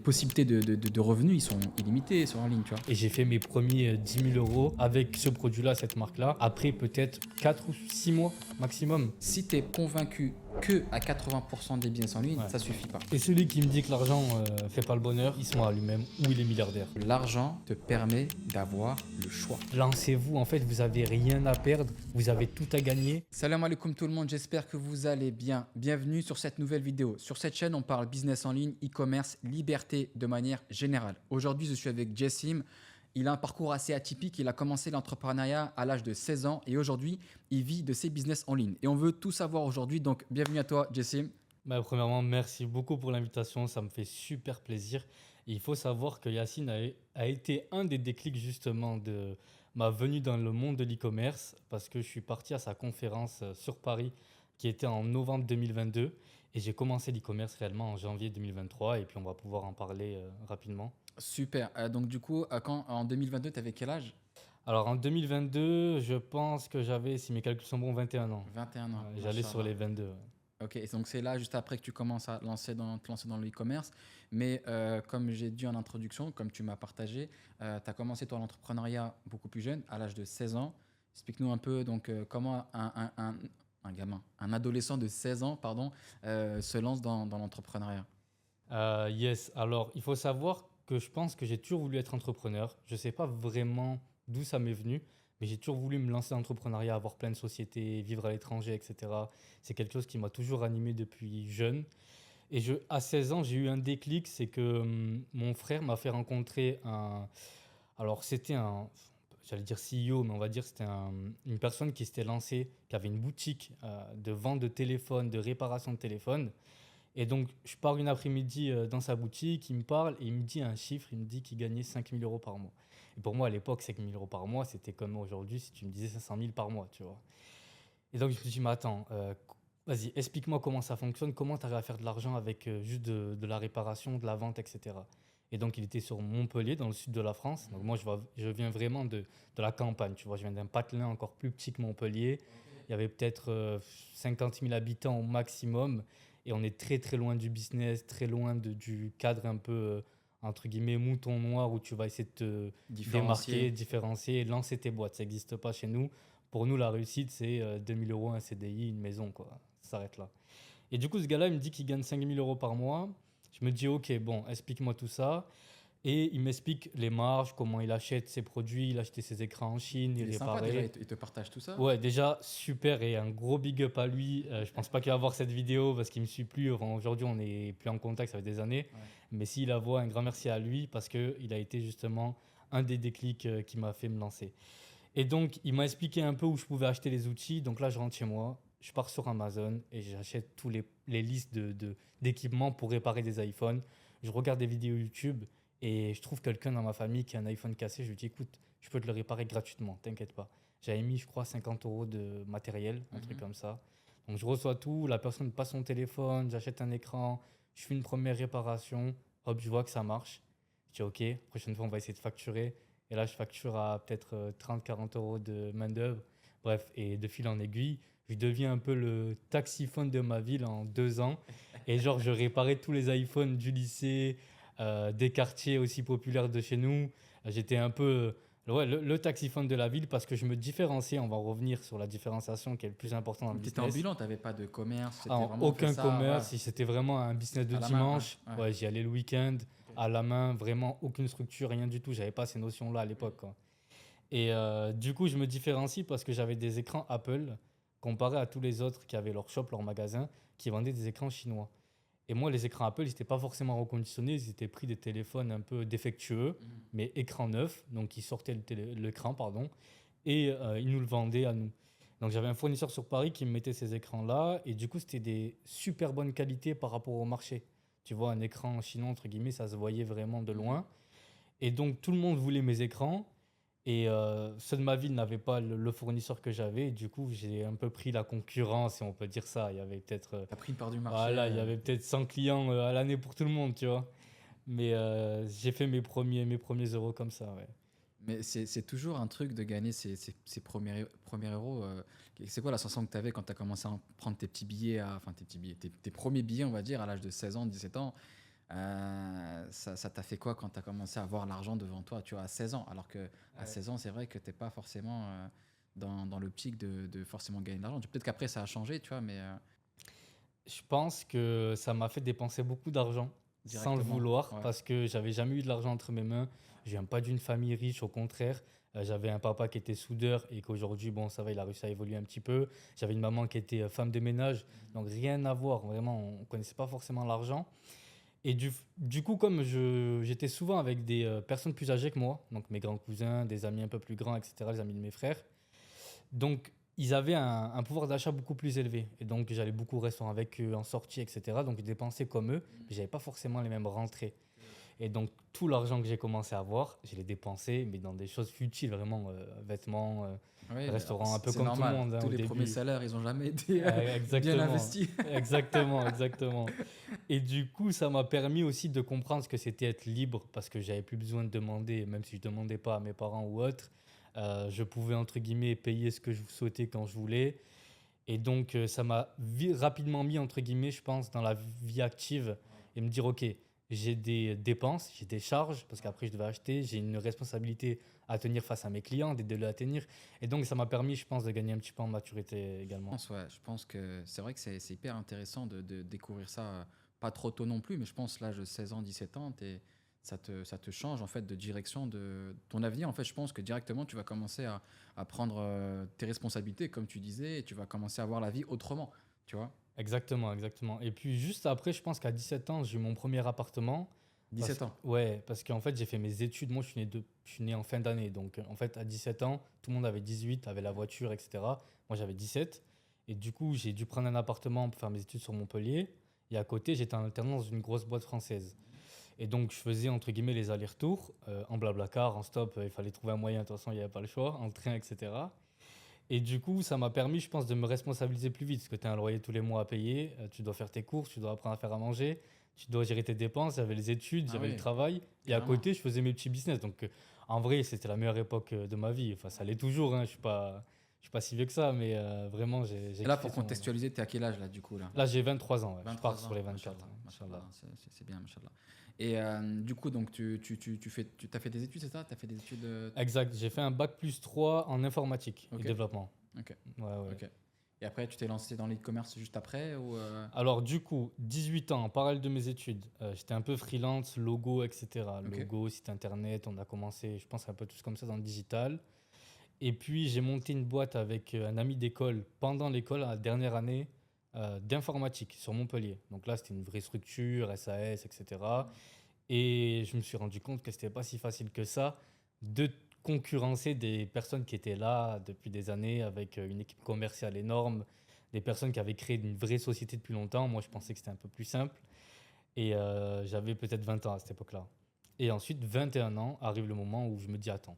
possibilités de revenus, ils sont illimités sur en ligne, tu vois. Et j'ai fait mes premiers 10 000 euros avec ce produit-là, cette marque-là, après peut-être 4 ou 6 mois maximum. Si tu es convaincu que à 80% des business en ligne, Ouais. ça suffit pas. Et celui qui me dit que l'argent fait pas le bonheur, il se ment à lui-même ou il est milliardaire. L'argent te permet d'avoir le choix. Lancez-vous, en fait, vous avez rien à perdre, vous avez tout à gagner. Salam alaikum tout le monde, j'espère que vous allez bien. Bienvenue sur cette nouvelle vidéo. Sur cette chaîne, on parle business en ligne, e-commerce, liberté de manière générale. Aujourd'hui, je suis avec Jessim. Il a un parcours assez atypique. Il a commencé l'entrepreneuriat à l'âge de 16 ans et aujourd'hui, il vit de ses business en ligne. Et on veut tout savoir aujourd'hui, donc bienvenue à toi, Jessim. Premièrement, merci beaucoup pour l'invitation, ça me fait super plaisir. Et il faut savoir que Yacine a été un des déclics justement de ma venue dans le monde de l'e-commerce parce que je suis parti à sa conférence sur Paris qui était en novembre 2022 et j'ai commencé l'e-commerce réellement en janvier 2023 et puis on va pouvoir en parler rapidement. Super. Donc du coup, en 2022, tu avais quel âge? Alors en 2022, je pense que j'avais, si mes calculs sont bons, 21 ans. 21 ans. J'allais sur les 22. Ouais. Ok, et donc c'est là juste après que tu commences à te lancer dans le e-commerce. Mais comme j'ai dit en introduction, comme tu m'as partagé, tu as commencé toi l'entrepreneuriat beaucoup plus jeune, à l'âge de 16 ans. Explique-nous un peu donc, comment un adolescent de 16 ans pardon, se lance dans l'entrepreneuriat. Yes, alors il faut savoir que je pense que j'ai toujours voulu être entrepreneur. Je ne sais pas vraiment d'où ça m'est venu, mais j'ai toujours voulu me lancer dans l'entrepreneuriat, avoir plein de sociétés, vivre à l'étranger, etc. C'est quelque chose qui m'a toujours animé depuis jeune. Et à 16 ans, j'ai eu un déclic, c'est que mon frère m'a fait rencontrer un... Alors c'était un... J'allais dire CEO, mais on va dire c'était une personne qui s'était lancée, qui avait une boutique de vente de téléphones, de réparation de téléphones. Et donc, je pars une après-midi dans sa boutique, il me parle et il me dit un chiffre, il me dit qu'il gagnait 5 000 euros par mois. Et pour moi, à l'époque, 5 000 euros par mois, c'était comme aujourd'hui si tu me disais 500 000 par mois, tu vois. Et donc, je me suis dit, mais attends, vas-y, explique-moi comment ça fonctionne, comment tu arrives à faire de l'argent avec juste de la réparation, de la vente, etc. Et donc, il était sur Montpellier, dans le sud de la France. Donc, moi, je viens vraiment de la campagne, tu vois. Je viens d'un patelin encore plus petit que Montpellier. Il y avait peut-être 50 000 habitants au maximum. Et on est très très loin du business, très loin du cadre un peu, entre guillemets, mouton noir où tu vas essayer de te démarquer, différencier, lancer tes boîtes. Ça n'existe pas chez nous. Pour nous, la réussite, c'est 2 000 euros, un CDI, une maison, quoi. Ça s'arrête là. Et du coup, ce gars-là, il me dit qu'il gagne 5 000 euros par mois. Je me dis, ok, bon, explique-moi tout ça. Et il m'explique les marges, comment il achète ses produits, il achetait ses écrans en Chine, il C'est sympa déjà, réparait. il te partage tout ça. Ouais, déjà, super et un gros big up à lui. Je pense pas qu'il va voir cette vidéo parce qu'il me suit plus. Enfin, aujourd'hui, on n'est plus en contact, ça fait des années. Ouais. Mais s'il la voit, un grand merci à lui parce qu'il a été justement un des déclics qui m'a fait me lancer. Et donc, il m'a expliqué un peu où je pouvais acheter les outils. Donc là, je rentre chez moi, je pars sur Amazon et j'achète tous les listes d'équipements pour réparer des iPhones. Je regarde des vidéos YouTube et je trouve quelqu'un dans ma famille qui a un iPhone cassé. Je lui dis, écoute, je peux te le réparer gratuitement, t'inquiète pas. J'avais mis, je crois, 50 euros de matériel, un truc comme ça. Donc, je reçois tout, la personne passe son téléphone, j'achète un écran, je fais une première réparation, hop, je vois que ça marche. Je dis, OK, prochaine fois, on va essayer de facturer. Et là, je facture à peut-être 30-40 euros de main-d'œuvre. Bref, et de fil en aiguille, je deviens un peu le taxiphone de ma ville en 2 ans. Et genre, je réparais tous les iPhones du lycée, des quartiers aussi populaires de chez nous. J'étais un peu ouais, le taxiphone de la ville parce que je me différenciais. On va revenir sur la différenciation qui est le plus important dans le Tu étais business. ambulant, tu n'avais pas de commerce, c'était En vraiment aucun fait ça, commerce, ouais, si c'était vraiment un business de à la main, dimanche, ouais, ouais. ouais, j'y allais le week-end, à la main, vraiment aucune structure, rien du tout. J'avais pas ces notions-là à l'époque, quoi. Et du coup, je me différencie parce que j'avais des écrans Apple comparé à tous les autres qui avaient leur shop, leur magasin, qui vendaient des écrans chinois. Et moi, les écrans Apple, ils n'étaient pas forcément reconditionnés, ils étaient pris des téléphones un peu défectueux, mais écran neuf, donc ils sortaient l'écran, pardon, et ils nous le vendaient à nous. Donc j'avais un fournisseur sur Paris qui me mettait ces écrans-là, et du coup, c'était des super bonnes qualités par rapport au marché. Tu vois, un écran chinois, entre guillemets, ça se voyait vraiment de loin. Et donc, tout le monde voulait mes écrans. Et ceux de ma ville n'avaient pas le fournisseur que j'avais. Et du coup, j'ai un peu pris la concurrence, si on peut dire ça. Il y avait peut-être Tu as pris une part du marché. voilà, il y avait peut-être 100 clients à l'année pour tout le monde, tu vois. Mais j'ai fait mes premiers euros comme ça, ouais. Mais c'est toujours un truc de gagner ces premiers euros. C'est quoi la sensation que tu avais quand tu as commencé à prendre tes petits billets, enfin tes petits billets, tes premiers billets, on va dire, à l'âge de 16 ans, 17 ans? Ça t'a fait quoi quand tu as commencé à voir l'argent devant toi, tu vois, à 16 ans? Alors que à Ouais. 16 ans, c'est vrai que tu n'es pas forcément dans l'optique de forcément gagner de l'argent. Peut-être qu'après, ça a changé, tu vois, mais Je pense que ça m'a fait dépenser beaucoup d'argent sans le directement, vouloir ouais. parce que j'avais jamais eu de l'argent entre mes mains. Je viens pas d'une famille riche, au contraire. J'avais un papa qui était soudeur et qu'aujourd'hui, bon, ça va, il a réussi à évoluer un petit peu. J'avais une maman qui était femme de ménage, donc rien à voir. Vraiment, on connaissait pas forcément l'argent. Et du coup, comme j'étais souvent avec des personnes plus âgées que moi, donc mes grands cousins, des amis un peu plus grands, etc., les amis de mes frères, donc, ils avaient un pouvoir d'achat beaucoup plus élevé. Et donc, j'allais beaucoup au restaurant avec eux, en sortie, etc. Donc, je dépensais comme eux, mais j'avais pas forcément les mêmes rentrées. Et donc, tout l'argent que j'ai commencé à avoir, je l'ai dépensé, mais dans des choses futiles, vraiment, vêtements, Oui, restaurants, un peu c'est comme tout le normal. monde hein, Tous au les premiers début. salaires, ils n'ont jamais été bien Exactement, investis. exactement, exactement. Et du coup, ça m'a permis aussi de comprendre ce que c'était être libre, parce que j'avais plus besoin de demander, même si je demandais pas à mes parents ou autres. Je pouvais, entre guillemets, payer ce que je souhaitais quand je voulais. Et donc, ça m'a rapidement mis, entre guillemets, je pense, dans la vie active et me dire, OK, j'ai des dépenses, j'ai des charges, parce qu'après, je devais acheter, j'ai une responsabilité à tenir face à mes clients, d'aider-les à tenir. Et donc, ça m'a permis, je pense, de gagner un petit peu en maturité également. Ouais, je pense que c'est vrai que c'est hyper intéressant de découvrir ça, pas trop tôt non plus, mais je pense l'âge de 16 ans, 17 ans, ça te change en fait de direction de ton avenir. En fait, je pense que directement tu vas commencer à prendre tes responsabilités, comme tu disais, et tu vas commencer à voir la vie autrement, tu vois. Exactement, exactement. Et puis, juste après, je pense qu'à 17 ans, j'ai eu mon premier appartement. Parce, 17 ans. ouais, parce qu'en fait, j'ai fait mes études. Moi, je suis né en fin d'année. Donc, en fait, à 17 ans, tout le monde avait 18, avait la voiture, etc. Moi, j'avais 17. Et du coup, j'ai dû prendre un appartement pour faire mes études sur Montpellier. Et à côté, j'étais en alternance dans une grosse boîte française. Et donc, je faisais, entre guillemets, les allers-retours en blablacar, en stop. Il fallait trouver un moyen. De toute façon, il n'y avait pas le choix, en train, etc. Et du coup, ça m'a permis, je pense, de me responsabiliser plus vite. Parce que tu as un loyer tous les mois à payer, tu dois faire tes courses, tu dois apprendre à faire à manger, tu dois gérer tes dépenses. J'avais les études, Ah j'avais le oui, travail. Et à carrément. côté, je faisais mes petits business. Donc, en vrai, c'était la meilleure époque de ma vie. Enfin, ça l'est toujours. Hein. Je suis pas si vieux que ça. Mais vraiment, j'ai Et là, kiffé pour ce moment-là. contextualiser, t'es à quel âge là, du coup là? Là, j'ai 23 ans. Ouais. Je pars 23 sur ans, les 24. machallah, Ouais, machallah, Inch'Allah. c'est bien, machallah. Et du coup, donc tu as fait des études, c'est ça? Tu as fait des études. Exact. J'ai fait un bac plus 3 en informatique et Ok, développement. ok, Ouais, ouais. ok. Et après, tu t'es lancé dans l'e-commerce juste après ou Alors du coup, 18 ans, en parallèle de mes études, j'étais un peu freelance, logo, etc. Ok, Logo, site internet, on a commencé, je pense, un peu tous comme ça dans le digital. Et puis j'ai monté une boîte avec un ami d'école pendant l'école, à la dernière année, d'informatique sur Montpellier. Donc là, c'était une vraie structure, SAS, etc. Et je me suis rendu compte que c'était pas si facile que ça de concurrencer des personnes qui étaient là depuis des années avec une équipe commerciale énorme, des personnes qui avaient créé une vraie société depuis longtemps. Moi, je pensais que c'était un peu plus simple. Et j'avais peut-être 20 ans à cette époque-là. Et ensuite, 21 ans, arrive le moment où je me dis, attends,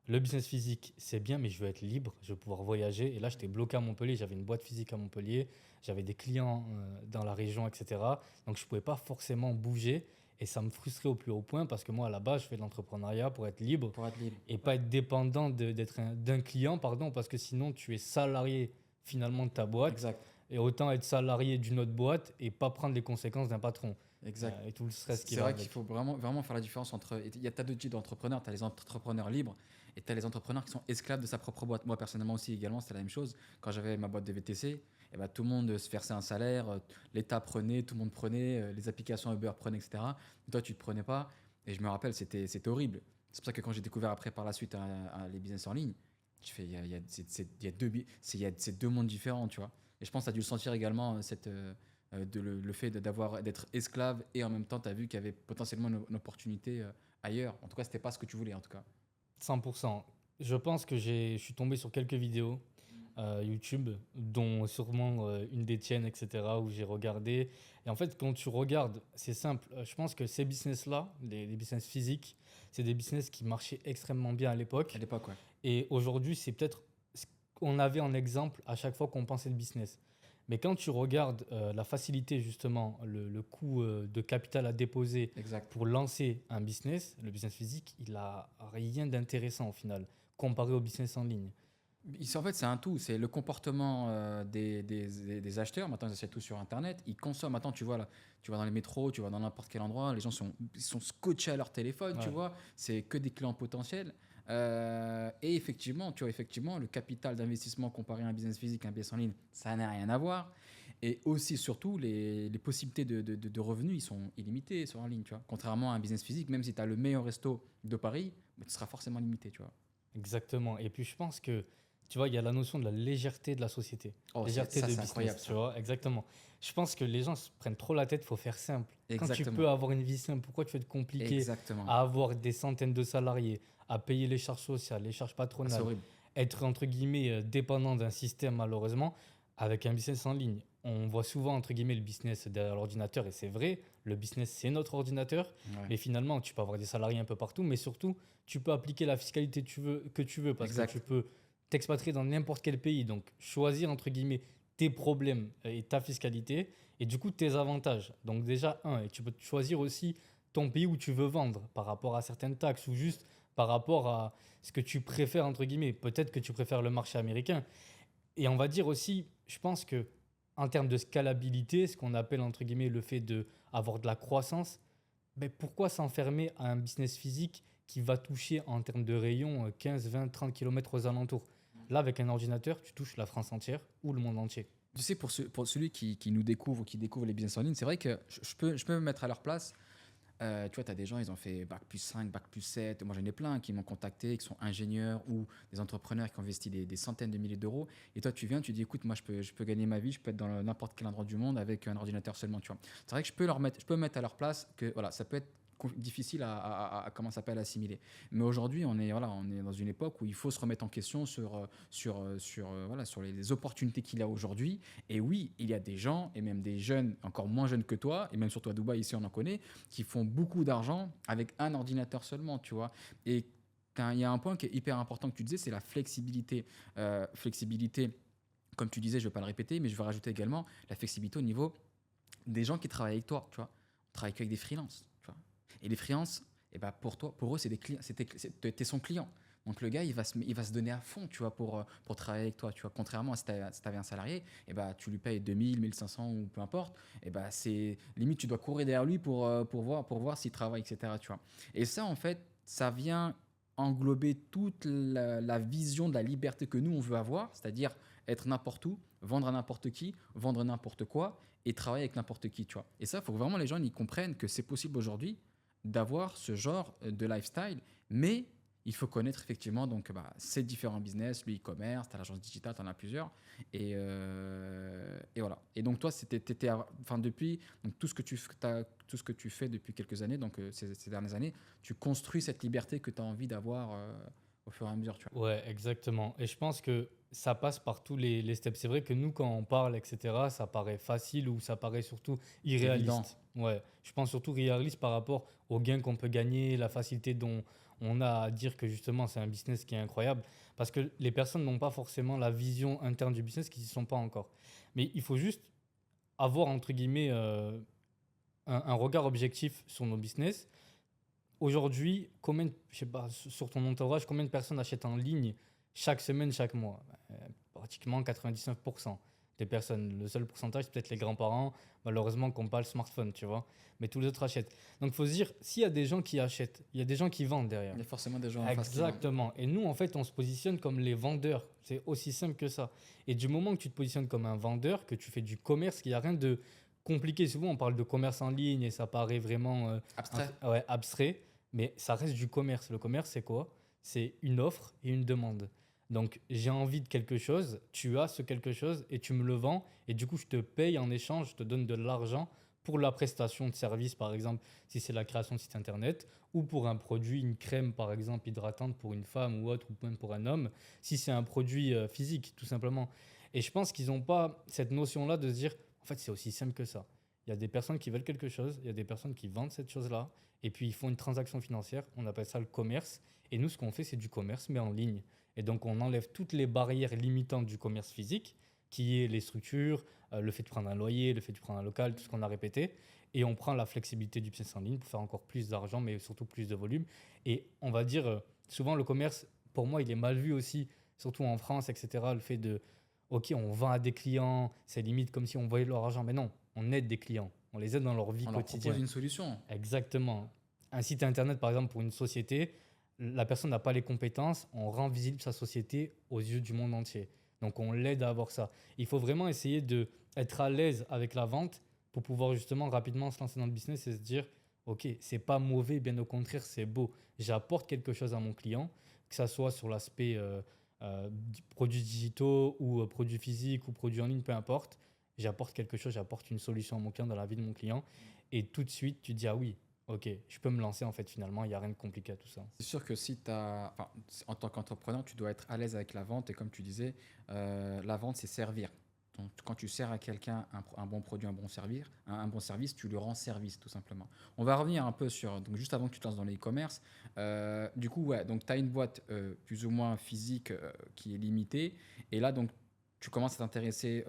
le business physique, c'est bien, mais je veux être libre, je veux pouvoir voyager. Et là, j'étais bloqué à Montpellier, j'avais une boîte physique à Montpellier, j'avais des clients dans la région, etc. Donc, je ne pouvais pas forcément bouger. Et ça me frustrait au plus haut point parce que moi, à la base, je fais de l'entrepreneuriat pour être libre pour être libre. et pas être dépendant d'un client, pardon, parce que sinon, tu es salarié finalement de ta boîte. Exact, Et autant être salarié d'une autre boîte et pas prendre les conséquences d'un patron exact. et tout le stress qui C'est va vrai qu'il avec. faut vraiment faire la différence entre. Il y a tas de types d'entrepreneurs. Tu as les entrepreneurs libres et tu as les entrepreneurs qui sont esclaves de sa propre boîte. Moi, personnellement aussi, également, c'était la même chose. Quand j'avais ma boîte de VTC, eh ben, tout le monde se versait un salaire, l'État prenait, tout le monde prenait, les applications Uber prenaient, etc. Et toi, tu ne te prenais pas. Et je me rappelle, c'était horrible. C'est pour ça que quand j'ai découvert après par la suite les business en ligne, je fais, il y a c'est deux mondes différents, tu vois. Et je pense que tu as dû le sentir également, le fait d'être esclave et en même temps, tu as vu qu'il y avait potentiellement une opportunité ailleurs. En tout cas, c'était pas ce que tu voulais, en tout cas. 100%. Je pense que je suis tombé sur quelques vidéos YouTube, dont sûrement une des tiennes, etc., où j'ai regardé. Et en fait, quand tu regardes, c'est simple. Je pense que ces business-là, les business physiques, c'est des business qui marchaient extrêmement bien à À l'époque. l'époque, ouais. Et aujourd'hui, c'est peut-être ce qu'on avait en exemple à chaque fois qu'on pensait le business. Mais quand tu regardes la facilité, justement, le coût de capital à déposer Exact. pour lancer un business, le business physique, il a rien d'intéressant au final, comparé au business en ligne. En fait, c'est un tout. C'est le comportement des acheteurs. Maintenant, ils achètent tout sur Internet. Ils consomment. Maintenant, tu vois, là, tu vas dans les métros, tu vas dans n'importe quel endroit. Les gens ils sont scotchés à leur téléphone, tu Ouais, vois. C'est que des clients potentiels. Et effectivement, tu vois, effectivement, le capital d'investissement comparé à un business physique, un business en ligne, ça n'a rien à voir. Et aussi, surtout, les possibilités de revenus, ils sont illimités sur en ligne, tu vois. Contrairement à un business physique, même si tu as le meilleur resto de Paris, bah, tu seras forcément limité, tu vois. exactement. Et puis je pense que, tu vois, il y a la notion de la légèreté de la société, Oh, légèreté ça, de c'est incroyable, business, tu ça. vois, exactement. Je pense que les gens se prennent trop la tête, il faut faire simple. Quand tu Exactement. peux avoir une vie simple, pourquoi tu veux te compliquer Exactement. à avoir des centaines de salariés, à payer les charges sociales, les charges Ah, c'est patronales, horrible. être entre guillemets dépendant d'un système malheureusement, avec un business en ligne. On voit souvent entre guillemets le business derrière l'ordinateur et c'est vrai, le business c'est notre ordinateur, Ouais. mais finalement tu peux avoir des salariés un peu partout, mais surtout tu peux appliquer la fiscalité que tu veux parce que tu Exact. peux t'expatrier dans n'importe quel pays, donc choisir entre guillemets tes problèmes et ta fiscalité et du coup tes avantages. Donc déjà et tu peux choisir aussi ton pays où tu veux vendre par rapport à certaines taxes ou juste par rapport à ce que tu préfères, entre guillemets. Peut-être que tu préfères le marché américain. Et on va dire aussi, je pense que en termes de scalabilité, ce qu'on appelle, entre guillemets, le fait d'avoir de la croissance, ben pourquoi s'enfermer à un business physique qui va toucher en termes de rayon 15, 20, 30 km aux alentours? Là, avec un ordinateur, tu touches la France entière ou le monde entier. Tu sais, pour celui qui nous découvre ou qui découvre les business en ligne, c'est vrai que je peux me mettre à leur place. Tu vois, tu as des gens, ils ont fait bac plus 5, bac plus 7. Moi, j'en ai plein qui m'ont contacté, qui sont ingénieurs ou des entrepreneurs qui ont investi des centaines de milliers d'euros. Et toi, tu viens, tu dis, écoute, moi, je peux gagner ma vie, je peux être dans n'importe quel endroit du monde avec un ordinateur seulement, tu vois. C'est vrai que je peux me mettre à leur place que voilà, ça peut être difficile comment ça s'appelle assimiler. Mais aujourd'hui, on est dans une époque où il faut se remettre en question voilà, sur les opportunités qu'il y a aujourd'hui. Et oui, il y a des gens, et même des jeunes, encore moins jeunes que toi, et même surtout à Dubaï, ici on en connaît, qui font beaucoup d'argent avec un ordinateur seulement, tu vois. Et il y a un point qui est hyper important que tu disais, c'est la flexibilité. Flexibilité, comme tu disais, je ne vais pas le répéter, mais je vais rajouter également la flexibilité au niveau des gens qui travaillent avec toi, tu vois. On travaille qu'avec des freelances, tu vois. Et les freelances, eh ben pour toi, pour eux, c'est des clients, t'es son client. Donc le gars, il va se donner à fond, tu vois, pour travailler avec toi, tu vois. Contrairement à si tu avais un salarié, eh ben, tu lui payes 2000, 1500 ou peu importe, eh ben, c'est limite, tu dois courir derrière lui pour voir s'il travaille, etc., tu vois. Et ça, en fait, ça vient englober toute la vision de la liberté que nous, on veut avoir, c'est-à-dire être n'importe où, vendre à n'importe qui, vendre n'importe quoi et travailler avec n'importe qui, tu vois. Et ça, il faut que vraiment les gens y comprennent que c'est possible aujourd'hui d'avoir ce genre de lifestyle, mais il faut connaître effectivement donc, bah, ces différents business, le e-commerce, tu as l'agence digitale, tu en as plusieurs. Et voilà. Et donc toi, enfin, depuis donc, tout ce que tu fais depuis quelques années, donc ces dernières années, tu construis cette liberté que tu as envie d'avoir au fur et à mesure. Tu vois. Ouais, exactement. Et je pense que ça passe par tous les steps. C'est vrai que nous, quand on parle, etc., ça paraît facile ou ça paraît surtout Évident. irréaliste. Ouais, je pense surtout irréaliste par rapport aux gains qu'on peut gagner, la facilité dont on a à dire que justement c'est un business qui est incroyable. Parce que les personnes n'ont pas forcément la vision interne du business qui n'y sont pas encore. Mais il faut juste avoir, entre guillemets, un regard objectif sur nos business. Aujourd'hui, je sais pas, sur ton entourage, combien de personnes achètent en ligne chaque semaine, chaque mois? Pratiquement 99% des personnes. Le seul pourcentage, c'est peut-être les grands-parents, malheureusement, qui n'ont pas le smartphone, tu vois. Mais tous les autres achètent. Donc, il faut se dire, s'il y a des gens qui achètent, il y a des gens qui vendent derrière. Il y a forcément des gens en face qui vendent. Exactement. Et nous, en fait, on se positionne comme les vendeurs. C'est aussi simple que ça. Et du moment que tu te positionnes comme un vendeur, que tu fais du commerce, qu'il n'y a rien de compliqué. Souvent, on parle de commerce en ligne et ça paraît vraiment Abstrait. ouais, abstrait, mais ça reste du commerce. Le commerce, c'est quoi? C'est une offre et une demande. Donc, j'ai envie de quelque chose, tu as ce quelque chose et tu me le vends. Et du coup, je te paye en échange, je te donne de l'argent pour la prestation de service, par exemple, si c'est la création de site internet, ou pour un produit, une crème, par exemple, hydratante pour une femme ou autre, ou même pour un homme, si c'est un produit physique, tout simplement. Et je pense qu'ils n'ont pas cette notion-là de se dire, en fait, c'est aussi simple que ça. Il y a des personnes qui veulent quelque chose, il y a des personnes qui vendent cette chose-là, et puis ils font une transaction financière, on appelle ça le commerce. Et nous, ce qu'on fait, c'est du commerce, mais en ligne. Et donc, on enlève toutes les barrières limitantes du commerce physique, qui est les structures, le fait de prendre un loyer, le fait de prendre un local, tout ce qu'on a répété. Et on prend la flexibilité du business en ligne pour faire encore plus d'argent, mais surtout plus de volume. Et on va dire, souvent, le commerce, pour moi, il est mal vu aussi surtout en France, etc. Le fait de, OK, on vend à des clients, c'est limite comme si on voyait leur argent. Mais non, on aide des clients. On les aide dans leur vie On leur propose quotidienne. une solution. Exactement. Un site internet, par exemple, pour une société, la personne n'a pas les compétences, on rend visible sa société aux yeux du monde entier. Donc, on l'aide à avoir ça. Il faut vraiment essayer d'être à l'aise avec la vente pour pouvoir justement rapidement se lancer dans le business et se dire, OK, c'est pas mauvais, bien au contraire, c'est beau. J'apporte quelque chose à mon client, que ça soit sur l'aspect produits digitaux ou produits physiques ou produits en ligne, peu importe. J'apporte quelque chose, j'apporte une solution à mon client dans la vie de mon client. Et tout de suite, tu dis, ah oui, ok, je peux me lancer en fait finalement, il n'y a rien de compliqué à tout ça. C'est sûr que si tu as, enfin, en tant qu'entrepreneur, tu dois être à l'aise avec la vente. Et comme tu disais, la vente, c'est servir. Donc, quand tu sers à quelqu'un un bon produit, un bon service, tu lui rends service tout simplement. On va revenir un peu sur, donc juste avant que tu te lances dans le e-commerce, du coup, ouais, donc tu as une boîte plus ou moins physique qui est limitée. Et là, donc, tu commences à t'intéresser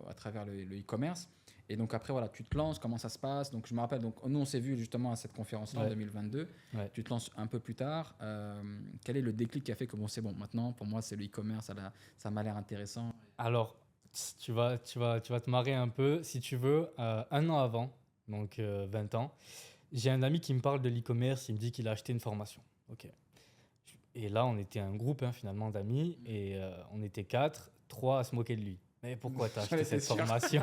à travers le e-commerce. Et donc après, voilà, tu te lances, comment ça se passe. Donc je me rappelle, donc, nous on s'est vu justement à cette conférence-là en Ouais. 2022. Ouais. Tu te lances un peu plus tard. Quel est le déclic qui a fait que bon, c'est bon, maintenant pour moi c'est le e-commerce, ça m'a l'air intéressant. Alors, tu vas te marrer un peu, si tu veux, un an avant, donc 20 ans, j'ai un ami qui me parle de l'e-commerce, il me dit qu'il a acheté une formation. Ok. Et là, on était un groupe finalement d'amis et on était quatre, trois à se moquer de lui. Mais pourquoi tu as acheté cette formation?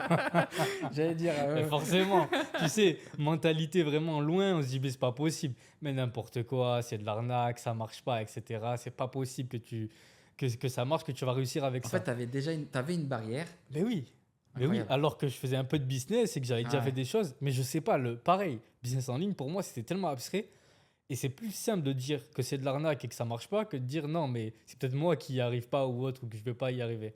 J'allais dire. Mais forcément, tu sais, mentalité vraiment loin, on se dit, mais c'est pas possible. Mais n'importe quoi, c'est de l'arnaque, ça marche pas, etc. C'est pas possible que ça marche, que tu vas réussir avec En ça. fait, tu avais déjà t'avais une barrière. Mais oui, mais oui, Incroyable. alors que je faisais un peu de business et que j'avais déjà Ouais. fait des choses, mais je sais pas, pareil, business en ligne, pour moi, c'était tellement abstrait. Et c'est plus simple de dire que c'est de l'arnaque et que ça marche pas que de dire non, mais c'est peut-être moi qui n'y arrive pas ou autre, ou que je vais pas y arriver.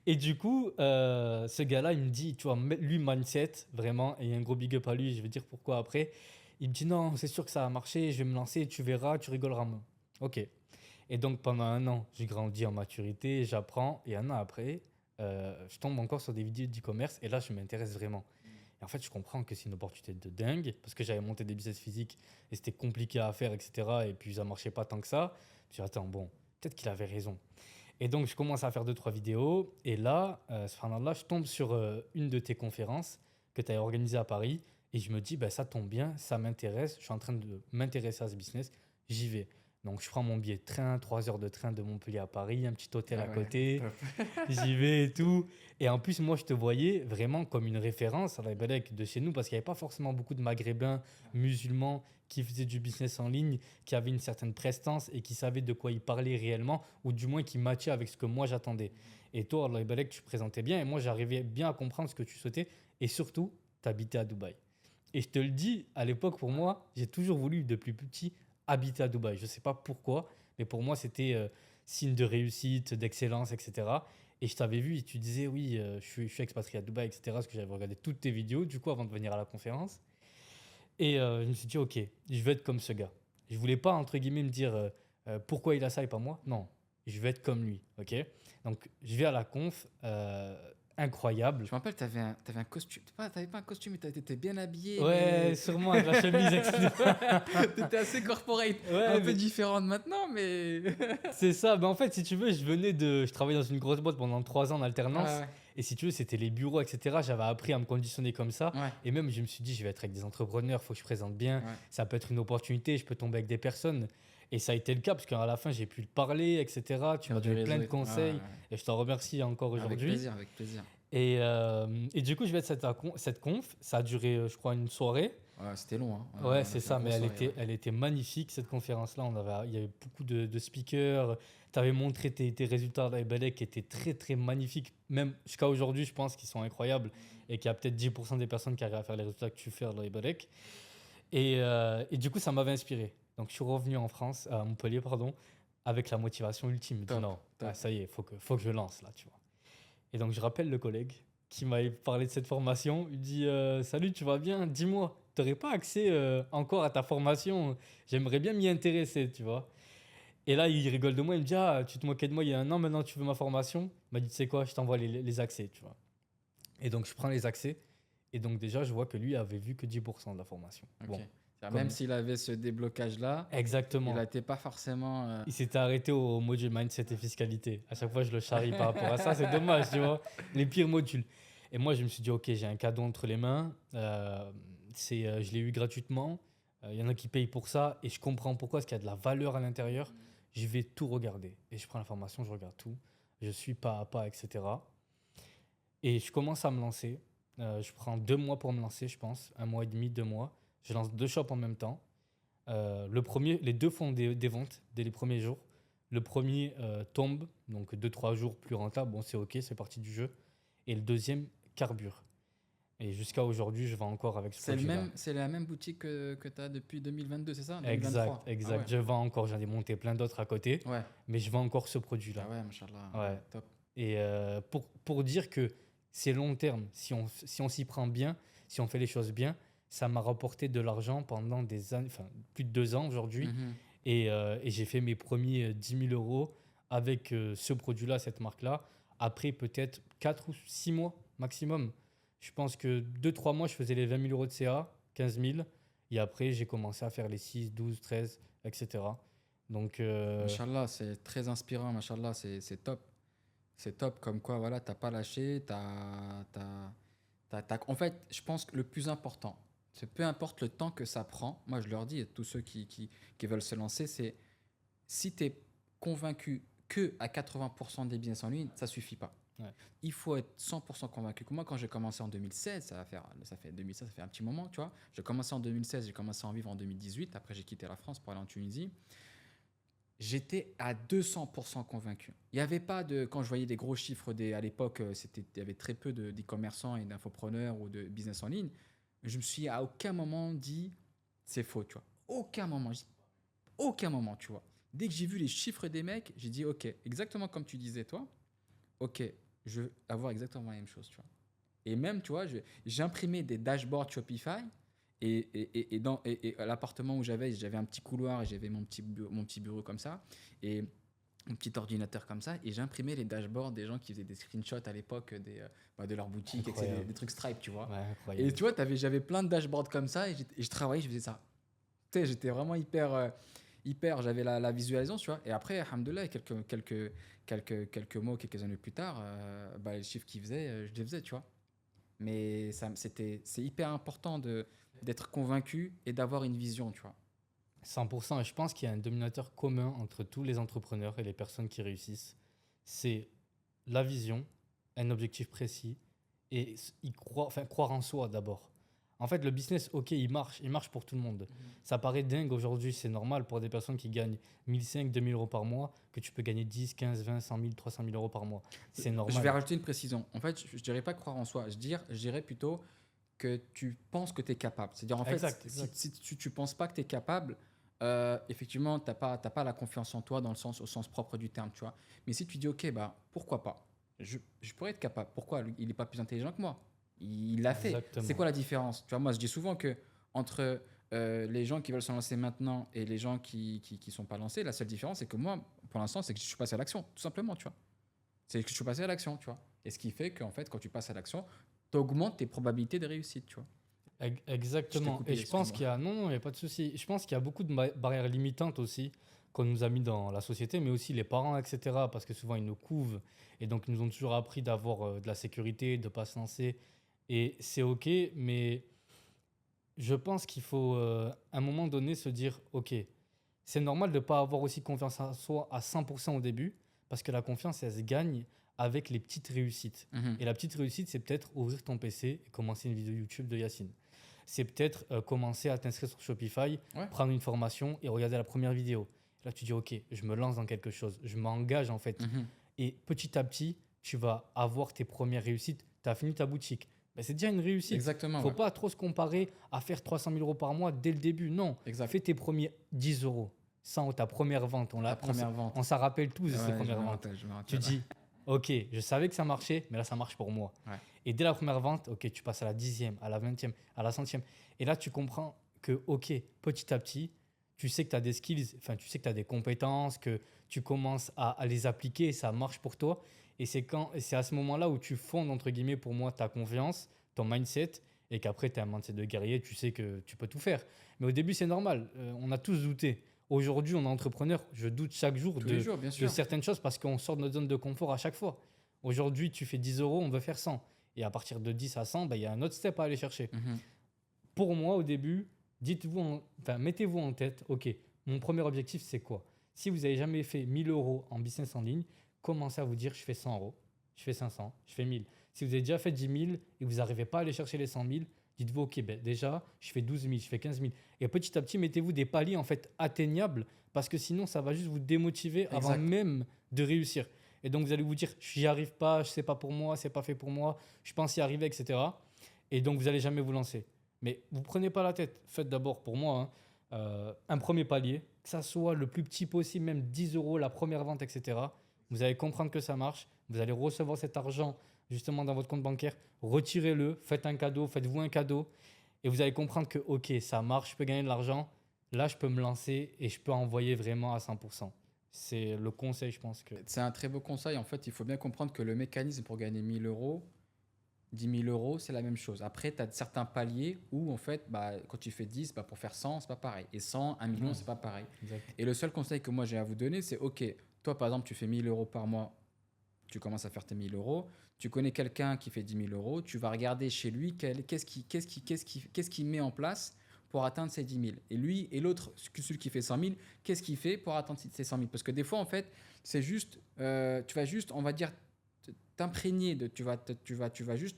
Et du coup, ce gars-là, il me dit, tu vois, lui, mindset, vraiment, et un gros big up à lui, je vais dire pourquoi après. Il me dit, non, c'est sûr que ça va marcher, je vais me lancer, tu verras, tu rigoleras moins. Ok. Et donc, pendant un an, j'ai grandi en maturité, j'apprends, et un an après, je tombe encore sur des vidéos d'e-commerce, et là, je m'intéresse vraiment. Et en fait, je comprends que c'est une opportunité de dingue, parce que j'avais monté des business physiques, et c'était compliqué à faire, etc. Et puis, ça marchait pas tant que ça. Je me suis dit, attends, bon, peut-être qu'il avait raison. Et donc, je commence à faire 2 3 vidéos. Et là, subhanallah, je tombe sur une de tes conférences que tu as organisée à Paris. Et je me dis, bah, ça tombe bien, ça m'intéresse. Je suis en train de m'intéresser à ce business. J'y vais. Donc, je prends mon billet de train, 3 heures de train de Montpellier à Paris, un petit hôtel à Ah ouais, côté. top. J'y vais et tout. Et en plus, moi, je te voyais vraiment comme une référence à la Belek de chez nous parce qu'il n'y avait pas forcément beaucoup de Maghrébins musulmans qui faisaient du business en ligne, qui avaient une certaine prestance et qui savaient de quoi ils parlaient réellement, ou du moins qui matchaient avec ce que moi j'attendais. Et toi, Allah Belek, tu présentais bien et moi, j'arrivais bien à comprendre ce que tu souhaitais et surtout, tu habitais à Dubaï. Et je te le dis, à l'époque, pour moi, j'ai toujours voulu, depuis petit, habiter à Dubaï. Je ne sais pas pourquoi, mais pour moi, c'était signe de réussite, d'excellence, etc. Et je t'avais vu et tu disais, oui, je suis expatrié à Dubaï, etc. Parce que j'avais regardé toutes tes vidéos, du coup, avant de venir à la conférence. Et je me suis dit, ok, je vais être comme ce gars. Je voulais pas, entre guillemets, me dire pourquoi il a ça et pas moi. Non, je vais être comme lui, ok. Donc, je vais à la conf, incroyable. Je me rappelle, t'avais un costume. T'avais pas un costume, mais t'étais bien habillé, Ouais, mais sûrement avec la chemise, etc. t'étais assez corporate. Ouais, Un peu mais différent de maintenant, mais. c'est ça. Ben en fait, si tu veux, je travaillais dans une grosse boîte pendant 3 ans en Ouais, alternance. ouais. Et si tu veux, c'était les bureaux, etc. J'avais appris à me conditionner comme ça. Ouais, Et même, je me suis dit, je vais être avec des entrepreneurs, il faut que je présente bien. ouais. Ça peut être une opportunité, je peux tomber avec des personnes. Et ça a été le cas, parce qu'à la fin, j'ai pu le parler, etc. Tu Faire m'as du donné plein réseau de et tout. Ouais, conseils. ouais. Et je t'en remercie encore Avec aujourd'hui. plaisir, avec plaisir. Et du coup, je vais être cette conf. Ça a duré, je crois, une soirée. Ouais, c'était long, hein. Ouais, On a c'est fait ça, une mais grosse soirée, ouais. elle était magnifique cette conférence-là. Il y avait beaucoup de speakers. Tu avais montré tes résultats à la qui étaient très très magnifiques. Même jusqu'à aujourd'hui, je pense qu'ils sont incroyables et qu'il y a peut-être 10% des personnes qui arrivent à faire les résultats que tu fais à la et du coup, ça m'avait inspiré. Donc, je suis revenu en France, à Montpellier, pardon, avec la motivation ultime. Je me dis Top, non, top. ça y est, faut que je lance là, tu vois. Et donc, je rappelle le collègue qui m'avait parlé de cette formation. Il dit salut, tu vas bien? Dis-moi, tu n'aurais pas accès encore à ta formation? J'aimerais bien m'y intéresser, tu vois. Et là, il rigole de moi. Il me dit ah, tu te moquais de moi il y a un an, maintenant tu veux ma formation? Il m'a dit tu sais quoi, je t'envoie les accès, tu vois. Et donc, je prends les accès. Et donc, déjà, je vois que lui avait vu que 10% de la formation. Ok. Bon, Même s'il avait ce déblocage-là, il Exactement. n'était pas forcément. Il s'était arrêté au module mindset et fiscalité. À chaque fois, je le charrie par rapport à ça. C'est dommage, tu vois. Les pires modules. Et moi, je me suis dit, OK, j'ai un cadeau entre les mains. Je l'ai eu gratuitement. Il y en a qui payent pour ça. Et je comprends pourquoi, parce qu'il y a de la valeur à l'intérieur. Je vais tout regarder. Et je prends l'information, je regarde tout. Je suis pas à pas, etc. Et je commence à me lancer. Je prends 2 mois pour me lancer, je pense. 1 mois et demi, 2 mois. Je lance 2 shops en même temps. Les deux font des ventes dès les premiers jours. Le premier tombe, donc 2-3 jours plus rentable. Bon, c'est OK, c'est parti du jeu. Et le deuxième carbure. Et jusqu'à aujourd'hui, je vends encore avec ce produit-là. C'est la même boutique que tu as depuis 2022, c'est ça? Exact, 2023. exact. Ah ouais. Je vends encore. J'en ai monté plein d'autres à côté, Ouais. mais je vends encore ce produit-là. Ah ouais, machallah. Ouais. Top. Et pour dire que c'est long terme, si on s'y prend bien, si on fait les choses bien, ça m'a rapporté de l'argent pendant des années, enfin plus de 2 ans aujourd'hui. Mhm. Et j'ai fait mes premiers 10 000 euros avec ce produit-là, cette marque-là. Après peut-être 4 ou 6 mois maximum. Je pense que 2-3 mois, je faisais les 20 000 euros de CA, 15 000. Et après, j'ai commencé à faire les 6, 12, 13, etc. Donc, Machallah, c'est très inspirant, machallah, c'est top. C'est top, comme quoi, voilà, t'as pas lâché, En fait, je pense que le plus important, c'est peu importe le temps que ça prend, moi je leur dis à tous ceux qui veulent se lancer, c'est si tu es convaincu que à 80% des business en ligne, ça suffit pas. ouais. Il faut être 100% convaincu. Moi, quand j'ai commencé en 2016, ça fait 2016, ça fait un petit moment, tu vois. J'ai commencé en 2016, j'ai commencé à en vivre en 2018. Après, j'ai quitté la France pour aller en Tunisie. J'étais à 200% convaincu. Il n'y avait pas de. Quand je voyais des gros chiffres, à l'époque, il y avait très peu d'e-commerçants et d'infopreneurs ou de business en ligne. Je me suis à aucun moment dit c'est faux, tu vois. Aucun moment. Aucun moment, tu vois. Dès que j'ai vu les chiffres des mecs, j'ai dit ok, exactement comme tu disais toi, ok, je veux avoir exactement la même chose, tu vois. Et même, tu vois, j'ai imprimé des dashboards Shopify et à l'appartement où j'avais un petit couloir et j'avais mon petit bureau comme ça et mon petit ordinateur comme ça et j'imprimais les dashboards des gens qui faisaient des screenshots à l'époque de leur boutique, etc., des trucs Stripe, tu vois. Ouais, Et incroyable. tu vois, j'avais plein de dashboards comme ça et je travaillais, je faisais ça. Tu sais, j'étais vraiment hyper, j'avais la visualisation, tu vois. Et après, alhamdoulilah, quelques mois, quelques années plus tard, les chiffres qu'ils faisaient, je les faisais, tu vois. Mais c'est hyper important d'être convaincu et d'avoir une vision, tu vois. 100%. Et je pense qu'il y a un dominateur commun entre tous les entrepreneurs et les personnes qui réussissent. C'est la vision, un objectif précis et croire en soi d'abord. En fait, le business, ok, il marche pour tout le monde. Ça paraît dingue aujourd'hui, c'est normal pour des personnes qui gagnent 1500, 2000 euros par mois, que tu peux gagner 10, 15, 20, 100 000, 300 000 euros par mois. C'est Je vais normal. rajouter une précision. En fait, je ne dirais pas croire en soi. Je dirais plutôt que tu penses que tu es capable. C'est-à-dire, en fait, Exact. si tu ne penses pas que tu es capable, effectivement, tu n'as pas la confiance en toi au sens propre du terme, tu vois. Mais si tu dis, OK, pourquoi pas? Je pourrais être capable. Pourquoi? Il n'est pas plus intelligent que moi. Il l'a fait. Exactement. C'est quoi la différence? Tu vois, moi, je dis souvent que entre les gens qui veulent se lancer maintenant et les gens qui sont pas lancés, la seule différence, c'est que moi, pour l'instant, c'est que je suis passé à l'action, tout simplement, tu vois. C'est que je suis passé à l'action, tu vois. Et ce qui fait qu'en fait, quand tu passes à l'action, tu augmentes tes probabilités de réussite, tu vois. Exactement. Coupé, Et je pense excuse-moi. qu'il y a, non, il n'y a pas de souci. Je pense qu'il y a beaucoup de barrières limitantes aussi qu'on nous a mis dans la société, mais aussi les parents, etc. Parce que souvent, ils nous couvent. Et donc, ils nous ont toujours appris d'avoir de la sécurité, de ne pas se lancer. Et c'est OK, mais je pense qu'il faut, à un moment donné, se dire, OK, c'est normal de ne pas avoir aussi confiance en soi à 100% au début, parce que la confiance, elle se gagne avec les petites réussites. Mhm. Et la petite réussite, c'est peut-être ouvrir ton PC et commencer une vidéo YouTube de Yacine. C'est peut-être commencer à t'inscrire sur Shopify, Ouais. prendre une formation et regarder la première vidéo. Là, tu dis, OK, je me lance dans quelque chose, je m'engage en fait. Mhm. Et petit à petit, tu vas avoir tes premières réussites. Tu as fini ta boutique. Ben, c'est déjà une réussite. Exactement. Il ne faut Ouais. pas trop se comparer à faire 300 000 euros par mois dès le début. Non, Exact. fais tes premiers 10 euros. Sans ta première vente. Ta première vente. On s'en rappelle tous de Ouais, ces premières ventes. je me rappelle. Tu dis, OK, je savais que ça marchait, mais là, ça marche pour moi. Ouais. Et dès la première vente, OK, tu passes à la 10e, à la 20e, à la 100e. Et là, tu comprends que, OK, petit à petit, tu sais que tu as des skills, enfin, tu sais que tu as des compétences, que tu commences à les appliquer et ça marche pour toi. Et c'est à ce moment-là où tu fondes, entre guillemets, pour moi, ta confiance, ton mindset. et qu'après tu es un mindset de guerrier, tu sais que tu peux tout faire. Mais au début, c'est normal. On a tous douté. Aujourd'hui, on est entrepreneur. Je doute chaque jour Tous les jours, bien de sûr. certaines choses parce qu'on sort de notre zone de confort à chaque fois. Aujourd'hui, tu fais 10 euros, on veut faire 100. Et à partir de 10 à 100, il y a un autre step à aller chercher. Mhm. Pour moi, au début, mettez-vous en tête, OK, mon premier objectif, c'est quoi? Si vous n'avez jamais fait 1000 euros en business en ligne, commencez à vous dire, je fais 100 euros, je fais 500, je fais 1000. Si vous avez déjà fait 10 000 et vous n'arrivez pas à aller chercher les 100 000, dites-vous, OK, ben déjà, je fais 12 000, je fais 15 000. Et petit à petit, mettez-vous des paliers en fait atteignables parce que sinon, ça va juste vous démotiver avant Exact. même de réussir. Et donc, vous allez vous dire, j'y arrive pas, c'est pas pour moi, c'est pas fait pour moi, je pense y arriver, etc. Et donc, vous n'allez jamais vous lancer. Mais vous ne prenez pas la tête. Faites d'abord, pour moi, un premier palier, que ça soit le plus petit possible, même 10 euros la première vente, etc. Vous allez comprendre que ça marche. Vous allez recevoir cet argent justement dans votre compte bancaire. Retirez-le, faites un cadeau, faites-vous un cadeau. Et vous allez comprendre que, OK, ça marche, je peux gagner de l'argent. Là, je peux me lancer et je peux envoyer vraiment à 100%. C'est le conseil, je pense que. C'est un très beau conseil. En fait, il faut bien comprendre que le mécanisme pour gagner 1000 euros, 10 000 euros, c'est la même chose. Après, tu as certains paliers où, en fait, bah, quand tu fais 10, bah, pour faire 100, c'est pas pareil. Et 100, 1 million, Mhm. c'est pas pareil. Exact. Et le seul conseil que moi j'ai à vous donner, c'est OK, toi, par exemple, tu fais 1000 euros par mois, tu commences à faire tes 1000 euros. Tu connais quelqu'un qui fait 10 000 euros, tu vas regarder chez lui qu'est-ce qu'il met en place pour atteindre ses 10 000. Et lui et l'autre, celui qui fait 100 000, qu'est-ce qu'il fait pour atteindre ses 100 000? Parce que des fois, en fait, c'est juste, tu vas juste, on va dire, t'imprégner de, tu vas juste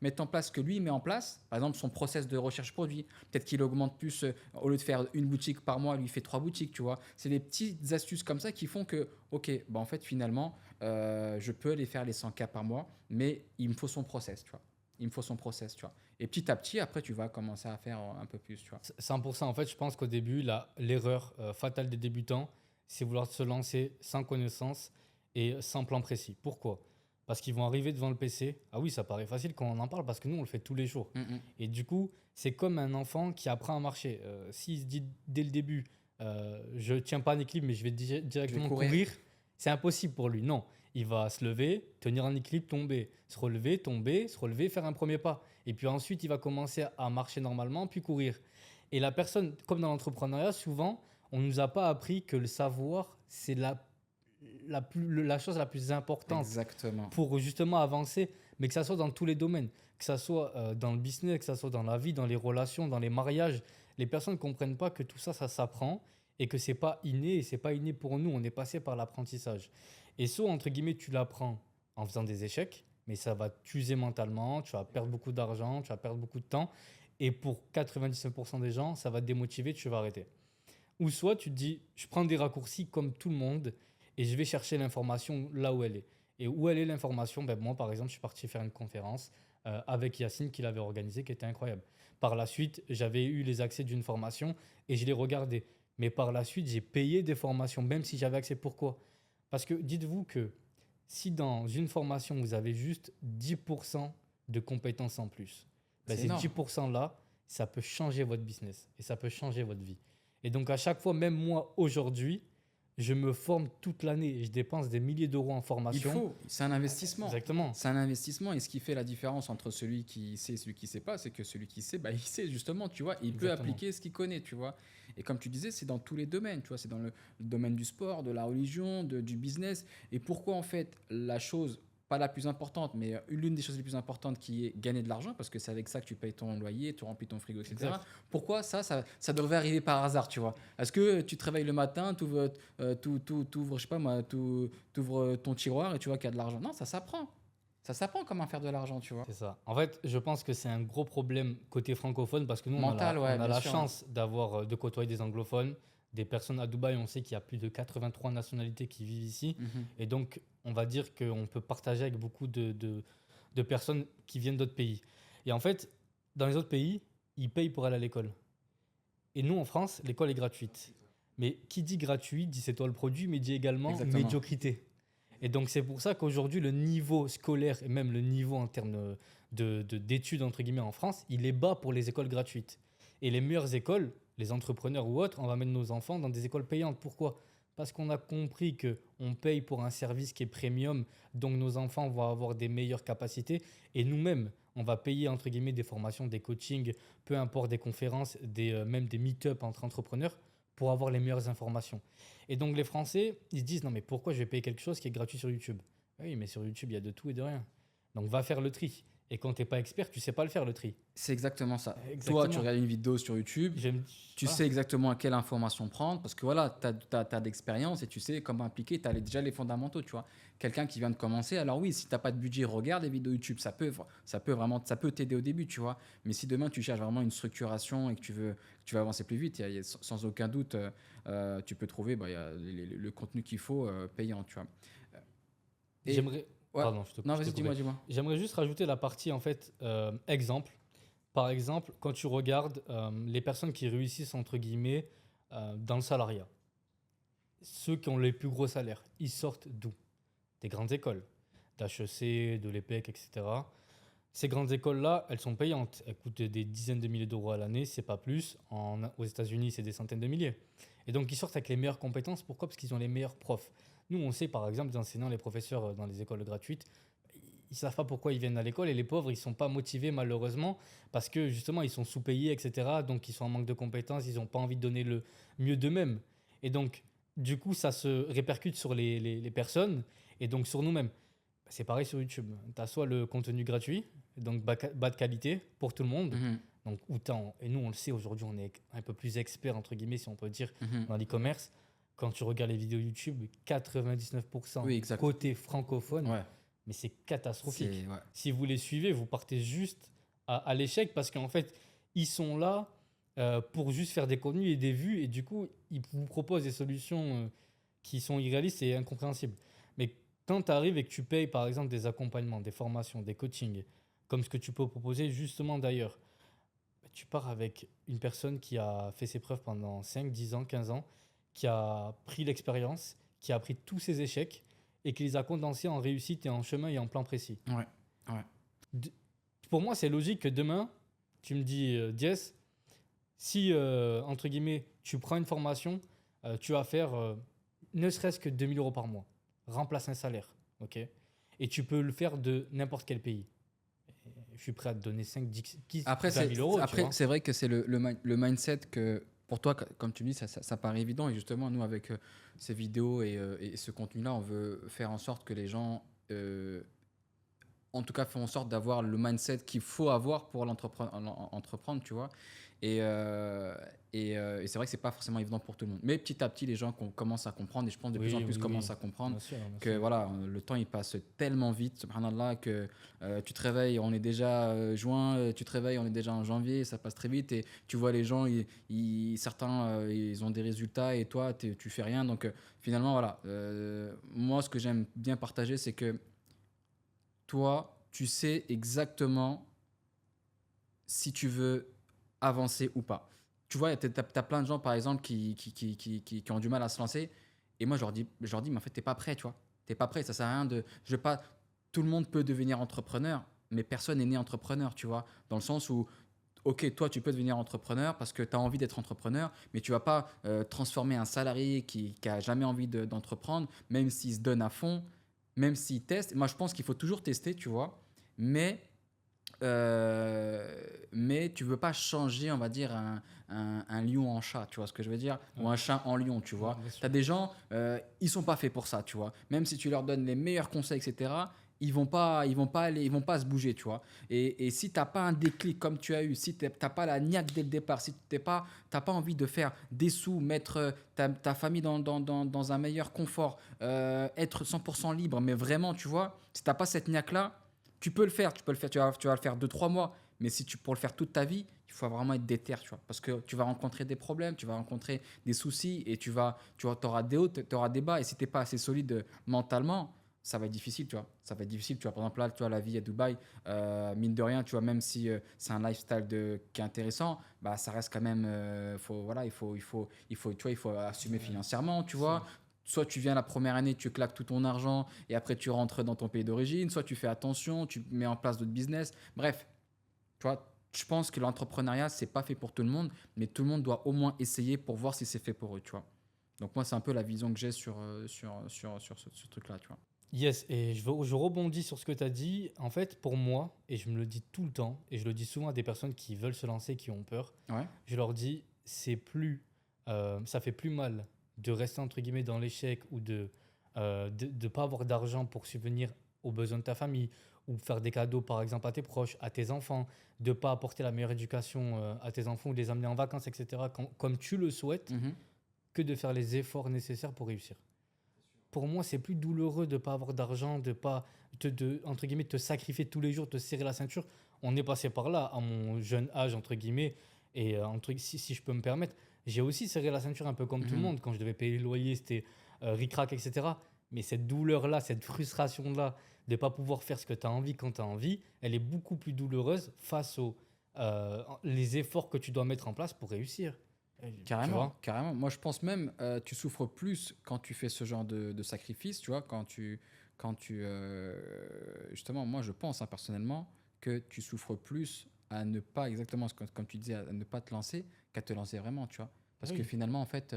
mettre en place ce que lui met en place. Par exemple, son process de recherche produit. Peut-être qu'il augmente plus, au lieu de faire une boutique par mois, lui il fait 3 boutiques, tu vois. C'est des petites astuces comme ça qui font que, ok, bah en fait, finalement, je peux aller faire les 100K par mois, mais il me faut son process, tu vois. Il me faut son process, tu vois. Et petit à petit, après, tu vas commencer à faire un peu plus, tu vois. 100%. En fait, je pense qu'au début, l'erreur fatale des débutants, c'est vouloir se lancer sans connaissance et sans plan précis. Pourquoi? Parce qu'ils vont arriver devant le PC. Ah oui, ça paraît facile quand on en parle parce que nous, on le fait tous les jours. Mm. Et du coup, c'est comme un enfant qui apprend à marcher. S'il se dit dès le début, je ne tiens pas un équilibre, mais je vais directement courir. courir, c'est impossible pour lui. Non, il va se lever, tenir un équilibre, tomber, se relever, se relever, faire un premier pas. Et puis ensuite, il va commencer à marcher normalement, puis courir. Et la personne, comme dans l'entrepreneuriat, souvent, on ne nous a pas appris que le savoir, c'est la chose la plus importante Exactement. pour justement avancer, mais que ça soit dans tous les domaines, que ça soit dans le business, que ça soit dans la vie, dans les relations, dans les mariages. Les personnes ne comprennent pas que tout ça, ça s'apprend et que c'est pas inné et c'est pas inné pour nous. On est passé par l'apprentissage. Et soit, entre guillemets, tu l'apprends en faisant des échecs, mais ça va t'user mentalement, tu vas perdre beaucoup d'argent, tu vas perdre beaucoup de temps. Et pour 99% des gens, ça va te démotiver, tu vas arrêter. Ou soit tu te dis, je prends des raccourcis comme tout le monde et je vais chercher l'information là où elle est. Et où elle est l'information? Ben moi, par exemple, je suis parti faire une conférence avec Yacine qui l'avait organisée, qui était incroyable. Par la suite, j'avais eu les accès d'une formation et je l'ai regardée. Mais par la suite, j'ai payé des formations, même si j'avais accès. Pourquoi? Parce que dites-vous que si dans une formation, vous avez juste 10% de compétences en plus, ben C'est ces énorme. 10%-là, ça peut changer votre business et ça peut changer votre vie. Et donc, à chaque fois, même moi, aujourd'hui, je me forme toute l'année et je dépense des milliers d'euros en Il formation. faut, c'est un investissement. Exactement. C'est un investissement et ce qui fait la différence entre celui qui sait et celui qui sait pas, c'est que celui qui sait, bah, il sait justement, tu vois, il peut Exactement. appliquer ce qu'il connaît, tu vois. Et comme tu disais, c'est dans tous les domaines, tu vois, c'est dans le domaine du sport, de la religion, du business. Et pourquoi en fait la chose, pas la plus importante, mais l'une des choses les plus importantes qui est gagner de l'argent, parce que c'est avec ça que tu payes ton loyer, tu remplis ton frigo, etc. Exact. Pourquoi ça devrait arriver par hasard, tu vois? Est-ce que tu te réveilles le matin, tu ouvres, je sais pas moi, t'ouvres ton tiroir et tu vois qu'il y a de l'argent? Non, ça s'apprend. Ça s'apprend comment faire de l'argent, tu vois. C'est ça. En fait, je pense que c'est un gros problème côté francophone parce que nous, Mental, ouais, on a bien la sûr. chance d'avoir, de côtoyer des anglophones, des personnes à Dubaï. On sait qu'il y a plus de 83 nationalités qui vivent ici. Mhm. Et donc, on va dire qu'on peut partager avec beaucoup de personnes qui viennent d'autres pays. Et en fait, dans les autres pays, ils payent pour aller à l'école. Et nous, en France, l'école est gratuite. Mais qui dit gratuit dit c'est toi le produit, mais dit également Exactement. médiocrité. Et donc, c'est pour ça qu'aujourd'hui, le niveau scolaire et même le niveau en termes d'études, entre guillemets, en France, il est bas pour les écoles gratuites. Et les meilleures écoles, les entrepreneurs ou autres, on va mettre nos enfants dans des écoles payantes. Pourquoi? Parce qu'on a compris qu'on paye pour un service qui est premium, donc nos enfants vont avoir des meilleures capacités. Et nous-mêmes, on va payer entre guillemets des formations, des coachings, peu importe, des conférences, même des meet-up entre entrepreneurs pour avoir les meilleures informations. Et donc les Français, ils se disent non mais pourquoi je vais payer quelque chose qui est gratuit sur YouTube? Oui, mais sur YouTube, il y a de tout et de rien. Donc va faire le tri. Et quand tu n'es pas expert, tu sais pas le faire le tri. C'est exactement ça. Toi, tu Exactement. regardes une vidéo sur YouTube, tu Voilà. sais exactement à quelle information prendre parce que voilà, tu as d'expérience et tu sais comment appliquer, tu as déjà les fondamentaux, tu vois. Quelqu'un qui vient de commencer, alors oui, si tu n'as pas de budget, regarde les vidéos YouTube, ça peut t'aider au début, tu vois. Mais si demain tu cherches vraiment une structuration et que tu veux avancer plus vite, sans aucun doute, tu peux trouver il y a le contenu qu'il faut payant, tu vois. Et J'aimerais. ouais. Pardon, je te Non, je t'ai vas-y, coupé. dis-moi. J'aimerais juste rajouter la partie en fait exemple. Par exemple, quand tu regardes les personnes qui réussissent entre guillemets dans le salariat, ceux qui ont les plus gros salaires, ils sortent d'où? Des grandes écoles, d'HEC, de l'EPEC, etc. Ces grandes écoles-là, elles sont payantes. Elles coûtent des dizaines de milliers d'euros à l'année, c'est pas plus. Aux États-Unis, c'est des centaines de milliers. Et donc, ils sortent avec les meilleures compétences. Pourquoi? Parce qu'ils ont les meilleurs profs. Nous, on sait, par exemple, les enseignants, les professeurs dans les écoles gratuites, ils savent pas pourquoi ils viennent à l'école et les pauvres, ils sont pas motivés malheureusement parce que justement, ils sont sous-payés, etc. Donc, ils sont en manque de compétences, ils n'ont pas envie de donner le mieux d'eux-mêmes. Et donc, du coup, ça se répercute sur les personnes et donc sur nous-mêmes. C'est pareil sur YouTube. Tu as soit le contenu gratuit, donc bas de qualité pour tout le monde. Mhm, Donc, et nous, on le sait aujourd'hui, on est un peu plus expert, entre guillemets, si on peut dire, mhm. dans l'e-commerce. Quand tu regardes les vidéos YouTube, 99% Oui, exact. côté francophone, Ouais, mais c'est catastrophique. c'est ouais. Si vous les suivez, vous partez juste à l'échec parce qu'en fait, ils sont là pour juste faire des contenus et des vues et du coup, ils vous proposent des solutions qui sont irréalistes et incompréhensibles. Mais quand tu arrives et que tu payes par exemple des accompagnements, des formations, des coachings, comme ce que tu peux proposer justement d'ailleurs, bah, tu pars avec une personne qui a fait ses preuves pendant 5, 10 ans, 15 ans, qui a pris l'expérience, qui a appris tous ses échecs et qui les a condensés en réussite et en chemin et en plan précis. Ouais, ouais. D- Pour moi, c'est logique que demain, tu me dis, Diès, si, entre guillemets, tu prends une formation, tu vas faire ne serait-ce que 2000 euros par mois. Remplace un salaire, ok? Et tu peux le faire de n'importe quel pays. Je suis prêt à te donner 5, 10, Après, 20 000 euros, tu après vois. c'est vrai que c'est le mindset que pour toi, comme tu me dis, ça paraît évident. Et justement, nous, avec ces vidéos et ce contenu-là, on veut faire en sorte que les gens, en tout cas, font en sorte d'avoir le mindset qu'il faut avoir pour entreprendre, tu vois. Et, euh, et c'est vrai que c'est pas forcément évident pour tout le monde. Mais petit à petit, les gens commencent à comprendre, et je pense de plus en Oui, plus oui, commencent oui. à comprendre Bien sûr, bien que sûr. voilà, le temps il passe tellement vite, subhanallah, que tu te réveilles, on est déjà juin, tu te réveilles, on est déjà en janvier, ça passe très vite et tu vois les gens, certains ils ont des résultats et toi tu fais rien. Donc finalement, voilà, moi ce que j'aime bien partager, c'est que toi, tu sais exactement si tu veux avancer ou pas. Tu vois, tu as plein de gens, par exemple, qui ont du mal à se lancer. Et moi, je leur dis mais en fait, t'es pas prêt, tu vois. T'es pas prêt, ça sert à rien de. Je vais pas. Tout le monde peut devenir entrepreneur, mais personne n'est né entrepreneur, tu vois. Dans le sens où, ok, toi, tu peux devenir entrepreneur parce que tu as envie d'être entrepreneur, mais tu vas pas transformer un salarié qui a jamais envie d'entreprendre, même s'il se donne à fond, même s'il teste. Moi, je pense qu'il faut toujours tester, tu vois. Mais euh, mais tu veux pas changer, on va dire, un lion en chat, tu vois ce que je veux dire? Ou Ouais, un chat en lion, tu ouais, vois. bien Tu as sûr. des gens, ils sont pas faits pour ça, tu vois. Même si tu leur donnes les meilleurs conseils, etc., ils vont pas se bouger, tu vois. Et si t'as pas un déclic comme tu as eu, si t'as pas la niaque dès le départ, si t'as pas envie de faire des sous, mettre ta famille dans un meilleur confort, être 100% libre, mais vraiment, tu vois, si t'as pas cette niaque-là, tu peux le faire, tu vas le faire 2 3 mois, mais si pour le faire toute ta vie, il faut vraiment être déter, tu vois, parce que tu vas rencontrer des problèmes, tu vas rencontrer des soucis et auras des hauts, tu auras des bas, et si t'es pas assez solide mentalement, ça va être difficile, tu vois. Ça va être difficile, tu vois. Par exemple, là, tu vois, la vie à Dubaï, mine de rien, tu vois, même si c'est un lifestyle qui est intéressant, bah, ça reste quand même, voilà, tu vois, il faut assumer Ouais, financièrement, tu c'est- vois. Soit tu viens la première année, tu claques tout ton argent et après tu rentres dans ton pays d'origine, soit tu fais attention, tu mets en place d'autres business. Bref, tu vois, je pense que l'entrepreneuriat, c'est pas fait pour tout le monde, mais tout le monde doit au moins essayer pour voir si c'est fait pour eux, tu vois. Donc moi, c'est un peu la vision que j'ai sur ce truc-là, tu vois. Yes, et je rebondis sur ce que tu as dit. En fait, pour moi, et je me le dis tout le temps, et je le dis souvent à des personnes qui veulent se lancer, qui ont peur, Ouais. je leur dis, ça fait plus mal de rester entre guillemets dans l'échec ou de pas avoir d'argent pour subvenir aux besoins de ta famille ou faire des cadeaux par exemple à tes proches, à tes enfants, de pas apporter la meilleure éducation à tes enfants ou de les amener en vacances, etc. Comme tu le souhaites, Mhm. que de faire les efforts nécessaires pour réussir. Pour moi, c'est plus douloureux de pas avoir d'argent, de pas entre guillemets te sacrifier tous les jours, te serrer la ceinture. On est passé par là à mon jeune âge entre guillemets et si je peux me permettre, j'ai aussi serré la ceinture un peu comme tout le Mhm. monde quand je devais payer le loyer, c'était ric-rac, etc. Mais cette douleur-là, cette frustration-là de pas pouvoir faire ce que tu as envie quand tu as envie, elle est beaucoup plus douloureuse face aux les efforts que tu dois mettre en place pour réussir. Tu Carrément, vois? carrément. Moi, je pense même, tu souffres plus quand tu fais ce genre de sacrifice, tu vois, justement, moi, je pense, hein, personnellement, que tu souffres plus à ne pas, exactement, comme tu disais, à ne pas te lancer, qu'à te lancer vraiment, tu vois. Parce que Oui. finalement, en fait,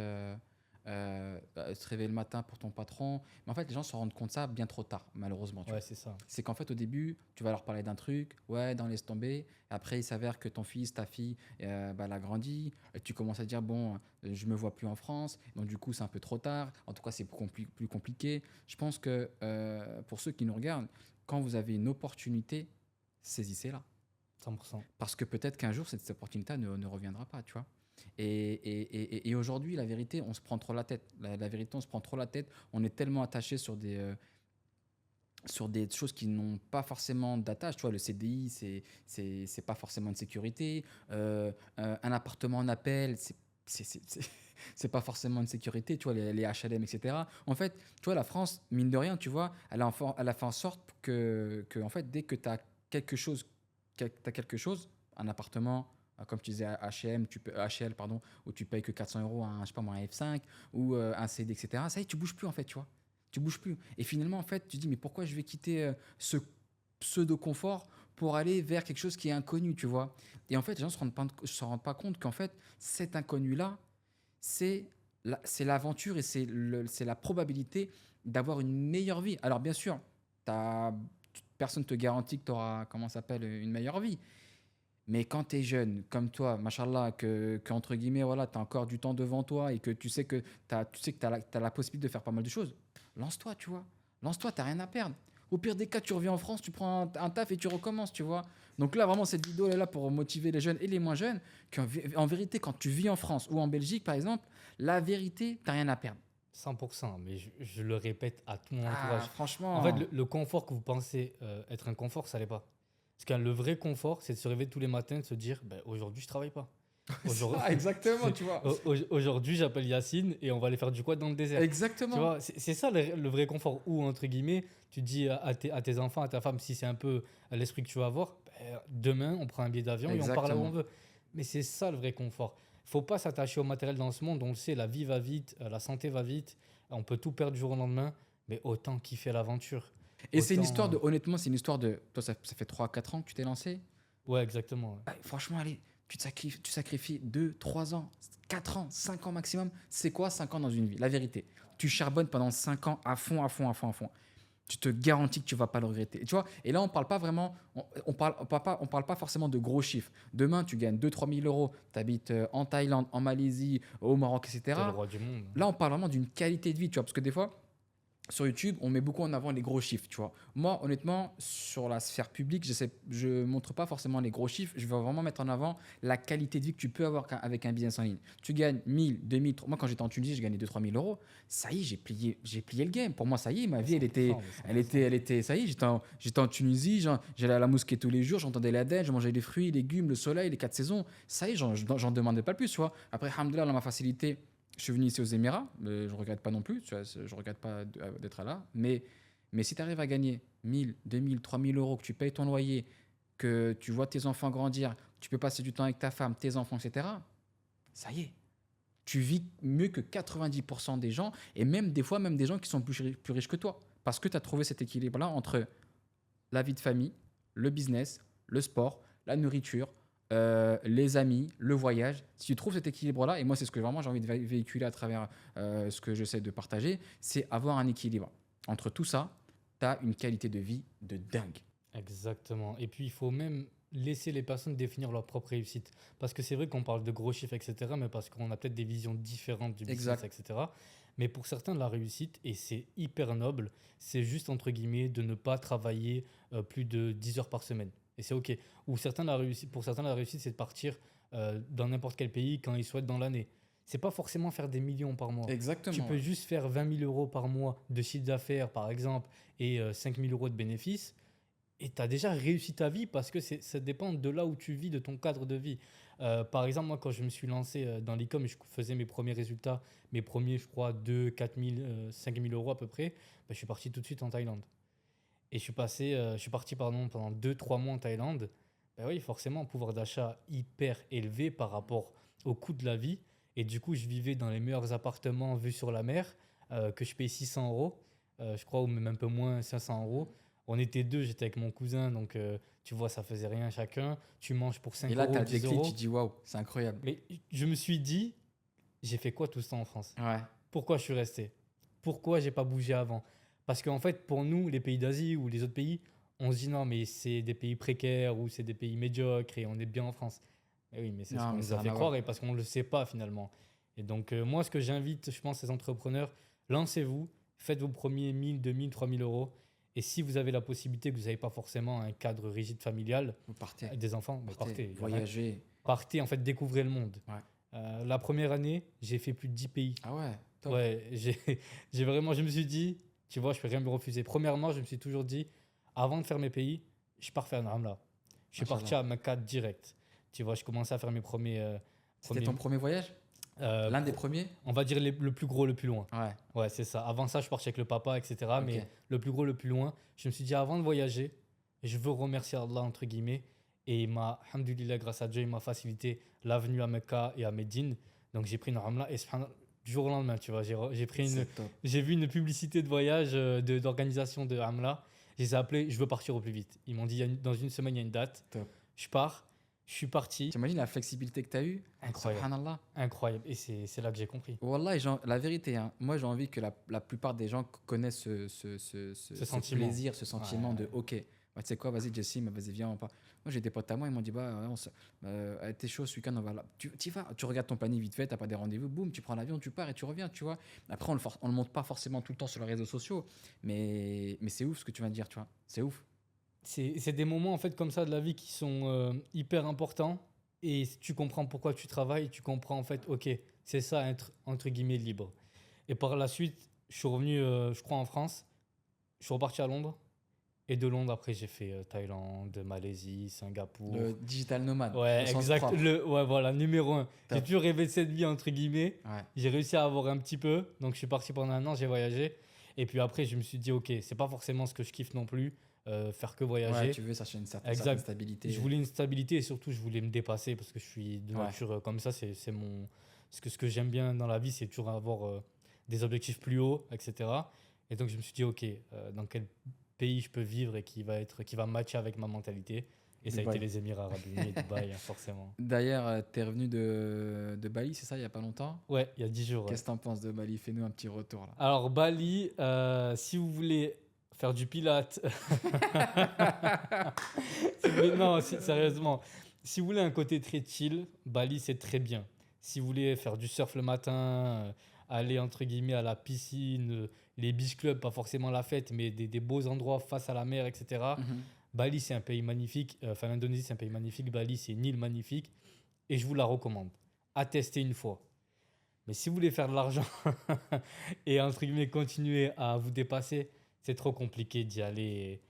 se réveiller le matin pour ton patron, mais en fait, les gens se rendent compte de ça bien trop tard, malheureusement, tu Ouais, vois. c'est ça. C'est qu'en fait, au début, tu vas leur parler d'un truc, ouais, dans laisse tomber. Et après, il s'avère que ton fils, ta fille, bah, elle a grandi. Et tu commences à dire, bon, je me vois plus en France. Donc, du coup, c'est un peu trop tard. En tout cas, c'est plus compliqué. Je pense que pour ceux qui nous regardent, quand vous avez une opportunité, saisissez-la. 100%. Parce que peut-être qu'un jour, cette opportunité ne reviendra pas, tu vois. Et aujourd'hui, la vérité, on se prend trop la tête. La vérité, on se prend trop la tête. On est tellement attaché sur des choses qui n'ont pas forcément d'attache. Tu vois, le CDI, c'est pas forcément une sécurité. Un appartement en appel, c'est c'est- c'est- c'est pas forcément une sécurité. Tu vois, les HLM, etc. En fait, tu vois, la France, mine de rien, tu vois, elle a fait en sorte en fait, dès que tu as quelque chose, un appartement, comme tu disais, HM, HL, pardon, où tu payes que 400 euros, je sais pas moi, un F5 ou un CD, etc. Ça y est, tu bouges plus en fait, tu vois. Tu bouges plus. Et finalement, en fait, tu te dis, mais pourquoi je vais quitter ce pseudo-confort pour aller vers quelque chose qui est inconnu, tu vois. Et en fait, les gens se rendent pas compte qu'en fait, cet inconnu-là, c'est c'est l'aventure et c'est la probabilité d'avoir une meilleure vie. Alors, bien sûr, t'as, personne ne te garantit que tu auras, comment ça s'appelle, une meilleure vie. Mais quand tu es jeune, comme toi, machallah, entre guillemets, voilà, tu as encore du temps devant toi et que tu sais que tu as la possibilité de faire pas mal de choses, lance-toi, tu vois. Lance-toi, tu rien à perdre. Au pire des cas, tu reviens en France, tu prends un taf et tu recommences, tu vois. Donc là, vraiment, cette vidéo elle est là pour motiver les jeunes et les moins jeunes. En vérité, quand tu vis en France ou en Belgique, par exemple, la vérité, tu rien à perdre. 100%, mais je le répète à tout mon Ah, entourage. En fait, franchement. le confort que vous pensez être un confort, ça l'est pas. Parce que le vrai confort, c'est de se réveiller tous les matins et de se dire, ben, aujourd'hui, je travaille pas. Aujourd'hui, Ça, exactement, tu vois. aujourd'hui, j'appelle Yacine et on va aller faire du quad dans le désert. Tu Exactement. vois, c'est ça le vrai confort. Ou, entre guillemets, tu dis à tes enfants, à ta femme, si c'est un peu l'esprit que tu vas avoir, ben, demain, on prend un billet d'avion et on part là où on Exactement. veut. Mais c'est ça le vrai confort. Il faut pas s'attacher au matériel dans ce monde. On le sait, la vie va vite, la santé va vite. On peut tout perdre du jour au lendemain. Mais autant kiffer l'aventure. Et c'est une histoire Autant. de, honnêtement, c'est une histoire de. Toi, ça fait 3 4 ans que tu t'es lancé. Ouais, exactement. Ouais. Ah, franchement, allez, tu sacrifies 2 3 ans, 4 ans, 5 ans maximum. C'est quoi 5 ans dans une vie? La vérité. Tu charbonnes pendant 5 ans à fond, à fond, à fond, à fond. Tu te garantis que tu vas pas le regretter. Et tu vois, et là, on parle pas vraiment, on parle pas forcément de gros chiffres. Demain, tu gagnes 2 3 000 euros, tu habites en Thaïlande, en Malaisie, au Maroc, T'es le etc. roi du monde. Là, on parle vraiment d'une qualité de vie, tu vois, parce que des fois, sur YouTube, on met beaucoup en avant les gros chiffres, tu vois. Moi, honnêtement, sur la sphère publique, je montre pas forcément les gros chiffres. Je veux vraiment mettre en avant la qualité de vie que tu peux avoir avec un business en ligne. Tu gagnes 1000, 2000, moi, quand j'étais en Tunisie, je gagnais 2 3 000 euros. Ça y est, j'ai plié le game. Pour moi, ça y est, ma Mais vie, 100%, mais 100%. ça y est, j'étais en Tunisie, j'allais à la mosquée tous les jours, j'entendais l'adhan, je mangeais des fruits, légumes, le soleil, les 4 saisons. Ça y est, j'en demandais pas plus, tu vois. Après, alhamdoulilah, on m'a facilité. Je suis venu ici aux Émirats, mais je ne regrette pas non plus, tu vois, je ne regrette pas d'être là. Mais si tu arrives à gagner 1000, 2000, 3000 euros, que tu payes ton loyer, que tu vois tes enfants grandir, tu peux passer du temps avec ta femme, tes enfants, etc., ça y est, tu vis mieux que 90% des gens, et même des fois, même des gens qui sont plus riches que toi. Parce que tu as trouvé cet équilibre-là entre la vie de famille, le business, le sport, la nourriture, les amis, le voyage. Si tu trouves cet équilibre-là, et moi c'est ce que vraiment j'ai envie de véhiculer à travers ce que j'essaie de partager, c'est avoir un équilibre entre tout ça, tu as une qualité de vie de dingue. Exactement. Et puis, il faut même laisser les personnes définir leur propre réussite. Parce que c'est vrai qu'on parle de gros chiffres, etc., mais parce qu'on a peut-être des visions différentes du business, Exact. etc. Mais pour certains, la réussite, et c'est hyper noble, c'est juste, entre guillemets, de ne pas travailler plus de 10 heures par semaine. Et c'est OK. Ou certains, pour certains, la réussite, c'est de partir dans n'importe quel pays quand ils souhaitent dans l'année. C'est pas forcément faire des millions par mois. Tu Exactement. peux Ouais. juste faire 20 000 euros par mois de chiffre d'affaires, par exemple, et 5 000 euros de bénéfices. Et tu as déjà réussi ta vie parce que ça dépend de là où tu vis, de ton cadre de vie. Par exemple, moi, quand je me suis lancé dans l'e-com, je faisais mes premiers résultats, mes premiers, je crois, 2, 4 000, 5 000 euros à peu près. Je suis parti tout de suite en Thaïlande. Et je suis parti pardon, pendant 2, 3 mois en Thaïlande. Ben oui, forcément, pouvoir d'achat hyper élevé par rapport au coût de la vie. Et du coup, je vivais dans les meilleurs appartements vus sur la mer, que je paye 600 euros, je crois, ou même un peu moins, 500 euros. On était deux, j'étais avec mon cousin, donc tu vois, ça faisait rien chacun. Tu manges pour Et 5 là, tu euros, as le 10 déclic, tu euros. dis waouh, c'est incroyable. Mais je me suis dit, j'ai fait quoi tout ce temps en France? Ouais, Pourquoi je suis resté? Pourquoi j'ai pas bougé avant? Parce qu'en fait, pour nous, les pays d'Asie ou les autres pays, on se dit non, mais c'est des pays précaires ou c'est des pays médiocres et on est bien en France. Eh oui, mais c'est ce non, qu'on mais nous ça a n'a fait rien à croire voir. et parce qu'on ne le sait pas finalement. Et donc, moi, ce que j'invite, je pense, les entrepreneurs, lancez-vous, faites vos premiers 1000, 2000, 3000 euros. Et si vous avez la possibilité, que vous n'avez pas forcément un cadre rigide familial, Vous partez, des enfants, bah, partez. Il y a rien- voyager. Partez, en fait, découvrez le monde. Ouais. La première année, j'ai fait plus de 10 pays. Ah ouais, top. Ouais, j'ai vraiment, je me suis dit, tu vois, je peux rien me refuser. Premièrement, je me suis toujours dit, avant de faire mes pays, je pars faire un Ramla. Je suis parti Machallah. à Mecca direct. Tu vois, je commençais à faire mes premiers. C'était ton premier voyage? euh, L'un des premiers? on va dire le plus gros, le plus loin. Ouais, Ouais, c'est ça. Avant ça, je partais avec le papa, etc. ok. Mais le plus gros, le plus loin, je me suis dit, avant de voyager, je veux remercier Allah, entre guillemets. Et il m'a, alhamdoulilah, grâce à Dieu, il m'a facilité l'avenue à Mecca et à Médine. Donc j'ai pris une Ramla et subhanallah, du jour au lendemain, tu vois, C'est top. j'ai vu une publicité de voyage d'organisation de Ramla. Je les ai appelés, je veux partir au plus vite. Ils m'ont dit, dans une semaine, il y a une date. Top. Je pars, je suis parti. T'imagines la flexibilité que tu as eue? Incroyable. Subhanallah. Incroyable. Et c'est là que j'ai compris. Wallah, la vérité, hein, moi j'ai envie que la plupart des gens connaissent ce sentiment. plaisir, ce sentiment Ouais. de ok, bah, tu sais quoi, vas-y Jessim, vas-y viens, on part. Moi j'ai des potes à moi, ils m'ont dit bah t'es chaud ce week-end, on va là. Tu vas, tu regardes ton planning vite fait, t'as pas des rendez-vous, boum, tu prends l'avion, tu pars et tu reviens, tu vois. Après on le montre pas forcément tout le temps sur les réseaux sociaux, mais c'est ouf ce que tu viens de dire, tu vois, c'est ouf. C'est des moments en fait comme ça de la vie qui sont hyper importants et tu comprends pourquoi tu travailles, tu comprends en fait, ok, c'est ça être entre guillemets libre. Et par la suite, je suis revenu, je crois, en France, je suis reparti à Londres et de Londres après j'ai fait Thaïlande, Malaisie, Singapour. Le digital nomade, Ouais, au sens exact. propre. Ouais, voilà, numéro un. J'ai Top. toujours rêvé de cette vie entre guillemets. Ouais. J'ai réussi à avoir un petit peu, donc je suis parti pendant un an, j'ai voyagé. Et puis après, je me suis dit, ok, c'est pas forcément ce que je kiffe non plus, faire que voyager. Ouais, tu veux chercher une certaine Exact. stabilité. Je voulais une stabilité et surtout, je voulais me dépasser parce que je suis de Ouais. nature comme ça. C'est mon. Ce que j'aime bien dans la vie, c'est toujours avoir des objectifs plus hauts, etc. Et donc, je me suis dit, ok, dans quel pays je peux vivre et qui va matcher avec ma mentalité. Et ça a Dubaï. été les Émirats Arabes Unis et Dubaï, hein, forcément. D'ailleurs, tu es revenu de Bali, c'est ça, il n'y a pas longtemps? Ouais, il y a 10 jours. Ouais. Qu'est-ce que t'en penses de Bali? Fais-nous un petit retour là. Alors, Bali, si vous voulez faire du pilate. Non, sérieusement. Si vous voulez un côté très chill, Bali, c'est très bien. Si vous voulez faire du surf le matin, aller entre guillemets à la piscine, les beach clubs, pas forcément la fête, mais des beaux endroits face à la mer, etc. Mhm. Bali, c'est un pays magnifique. Enfin, l'Indonésie, c'est un pays magnifique. Bali, c'est une île magnifique. Et je vous la recommande. À tester une fois. Mais si vous voulez faire de l'argent et entre guillemets continuer à vous dépasser, c'est trop compliqué d'y aller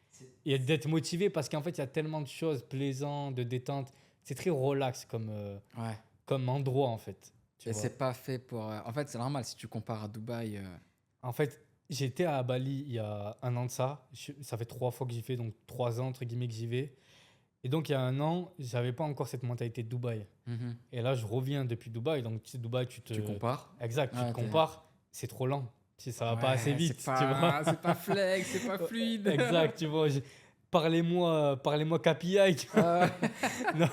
et d'être motivé parce qu'en fait, il y a tellement de choses plaisantes, de détente. C'est très relax Ouais. comme endroit en fait. Tu Et vois. c'est pas fait pour. En fait, c'est normal si tu compares à Dubaï. En fait, j'étais à Bali il y a un an de ça. Ça fait 3 fois que j'y vais, donc 3 ans entre guillemets que j'y vais. Et donc il y a un an, j'avais pas encore cette mentalité de Dubaï. Mhm. Et là, je reviens depuis Dubaï. Donc tu sais, Dubaï, Tu compares? Exact, tu Ouais, te compares, c'est trop lent. Tu sais, ça va pas Ouais, assez vite, c'est tu vois. pas, c'est pas flex, c'est pas fluide. Exact, tu vois. Parlez-moi KPI. Tu vois. Ah, Non,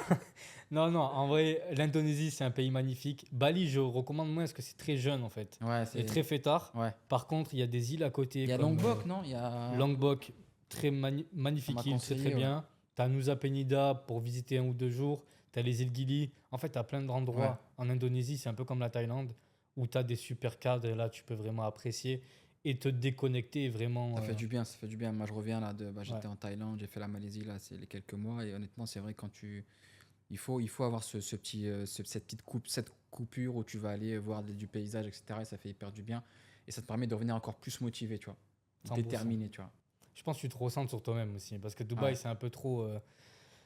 Non, non, en vrai, l'Indonésie, c'est un pays magnifique. Bali, je recommande moins parce que c'est très jeune en fait. Ouais, Et c'est. très fêtard. Ouais. Par contre, il y a des îles à côté Il y a comme Lombok, non? Il y a. Lombok, très On m'a magnifique île, c'est très conseillé, ouais. bien. Tu as Nusa Penida pour visiter 1 ou 2 jours. Tu as les îles Gili. En fait, tu as plein Ouais. d'endroits en Indonésie, c'est un peu comme la Thaïlande, où tu as des super cadres et là, tu peux vraiment apprécier et te déconnecter et vraiment. Ça fait du bien, ça fait du bien. Moi, je reviens là de. Bah, Ouais, j'étais en Thaïlande, j'ai fait la Malaisie là, c'est les quelques mois. Et honnêtement, c'est vrai quand tu. Il faut avoir ce petit, cette petite cette coupure où tu vas aller voir du paysage, etc. Et ça fait hyper du bien. Et ça te permet de revenir encore plus motivé, tu vois. 100%. Déterminé, tu vois. Je pense que tu te ressens sur toi-même aussi. Parce que Ouais. Dubaï, c'est un peu trop.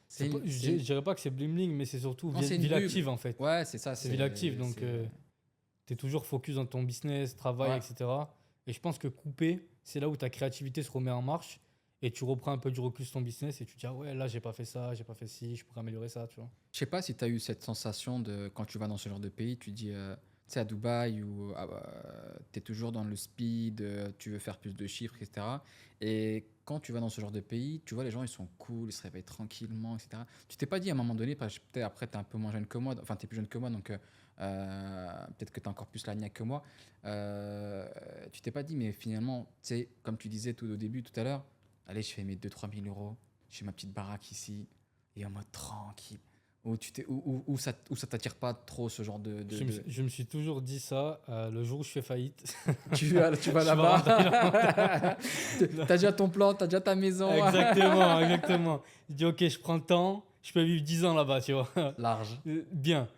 C'est une. Je dirais pas que c'est bling bling, mais c'est surtout Non, c'est une ville bulle. active en fait. Ouais, c'est ça. C'est ville active, donc tu es toujours focus dans ton business, travail, Ouais. etc. Et je pense que couper, c'est là où ta créativité se remet en marche et tu reprends un peu du recul sur ton business et tu te dis, ah ouais, là, j'ai pas fait ça, j'ai pas fait ci, je pourrais améliorer ça, tu vois. Je sais pas si tu as eu cette sensation de quand tu vas dans ce genre de pays, tu dis, tu sais, à Dubaï où tu es toujours dans le speed, tu veux faire plus de chiffres, etc. Et quand tu vas dans ce genre de pays, tu vois, les gens, ils sont cool, ils se réveillent tranquillement, etc. Tu t'es pas dit à un moment donné, parce que peut-être après, tu es un peu moins jeune que moi, enfin, tu es plus jeune que moi, donc peut-être que tu as encore plus la niaque que moi. Tu t'es pas dit, mais finalement, tu sais, comme tu disais tout au début, tout à l'heure, allez, je fais mes 2 000 à 3 000 euros, je fais ma petite baraque ici et en mode tranquille. Où ça t'attire pas trop ce genre Je me suis toujours dit ça le jour où je fais faillite. Tu vas Je pars en là-bas. T'as déjà ton plan, t'as déjà ta maison. Exactement, exactement. Je dis, ok, je prends le temps, je peux vivre 10 ans là-bas, tu vois. Large. Bien.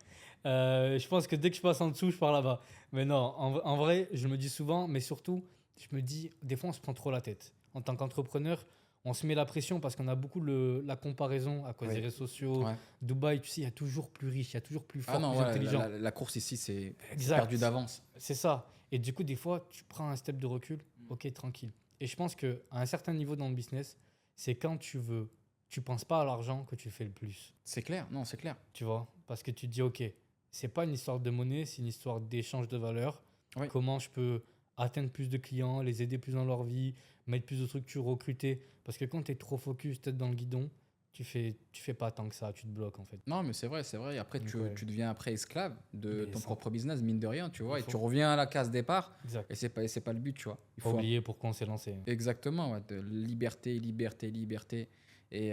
Je pense que dès que je passe en dessous, je pars là-bas. Mais non, en vrai, je me dis souvent, mais surtout, je me dis, des fois, on se prend trop la tête. En tant qu'entrepreneur, on se met la pression parce qu'on a beaucoup la comparaison à cause Oui. des réseaux sociaux. Ouais. Dubaï, tu sais, il y a toujours plus riche, il y a toujours plus Ah fort, non, plus ouais, intelligent. la course ici, c'est Exact. perdu d'avance. C'est ça. Et du coup, des fois, tu prends un step de recul, ok, tranquille. Et je pense qu'à un certain niveau dans le business, c'est quand tu penses pas à l'argent que tu fais le plus. C'est clair, non, c'est clair. Tu vois, parce que tu te dis, ok, c'est pas une histoire de monnaie, c'est une histoire d'échange de valeur. Oui. Comment je peux atteindre plus de clients, les aider plus dans leur vie, mettre plus de structures, recruter. Parce que quand tu es trop focus, tête dans le guidon, tu fais pas tant que ça, tu te bloques en fait. Non, mais c'est vrai, c'est vrai. Et après, Donc, tu, ouais. tu deviens après esclave de Mais ton ça- propre business, mine de rien, tu vois. Il Et faut- tu reviens à la case départ, Exact. et c'est pas le but, tu vois. Il Pas faut oublier pourquoi on s'est lancé. exactement, ouais, de liberté, liberté, liberté. Et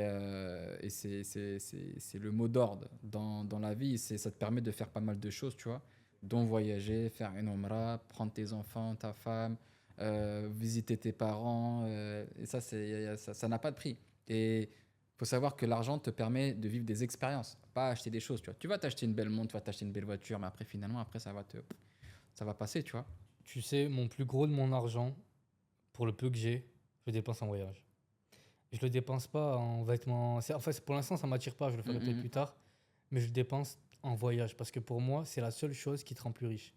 c'est le mot d'ordre dans la vie. Ça te permet de faire pas mal de choses, tu vois, dont voyager, faire une omra, prendre tes enfants, ta femme, visiter tes parents. Et ça, ça n'a pas de prix. Et il faut savoir que l'argent te permet de vivre des expériences, pas acheter des choses, tu vois. Tu vas t'acheter une belle montre, tu vas t'acheter une belle voiture, mais après, finalement, après, ça va passer, tu vois. Tu sais, mon plus gros de mon argent, pour le peu que j'ai, je le dépense en voyage. Je le dépense pas en vêtements. En fait, pour l'instant, ça m'attire pas. Je le ferai peut-être plus tard. Mais je le dépense en voyage parce que pour moi, c'est la seule chose qui te rend plus riche.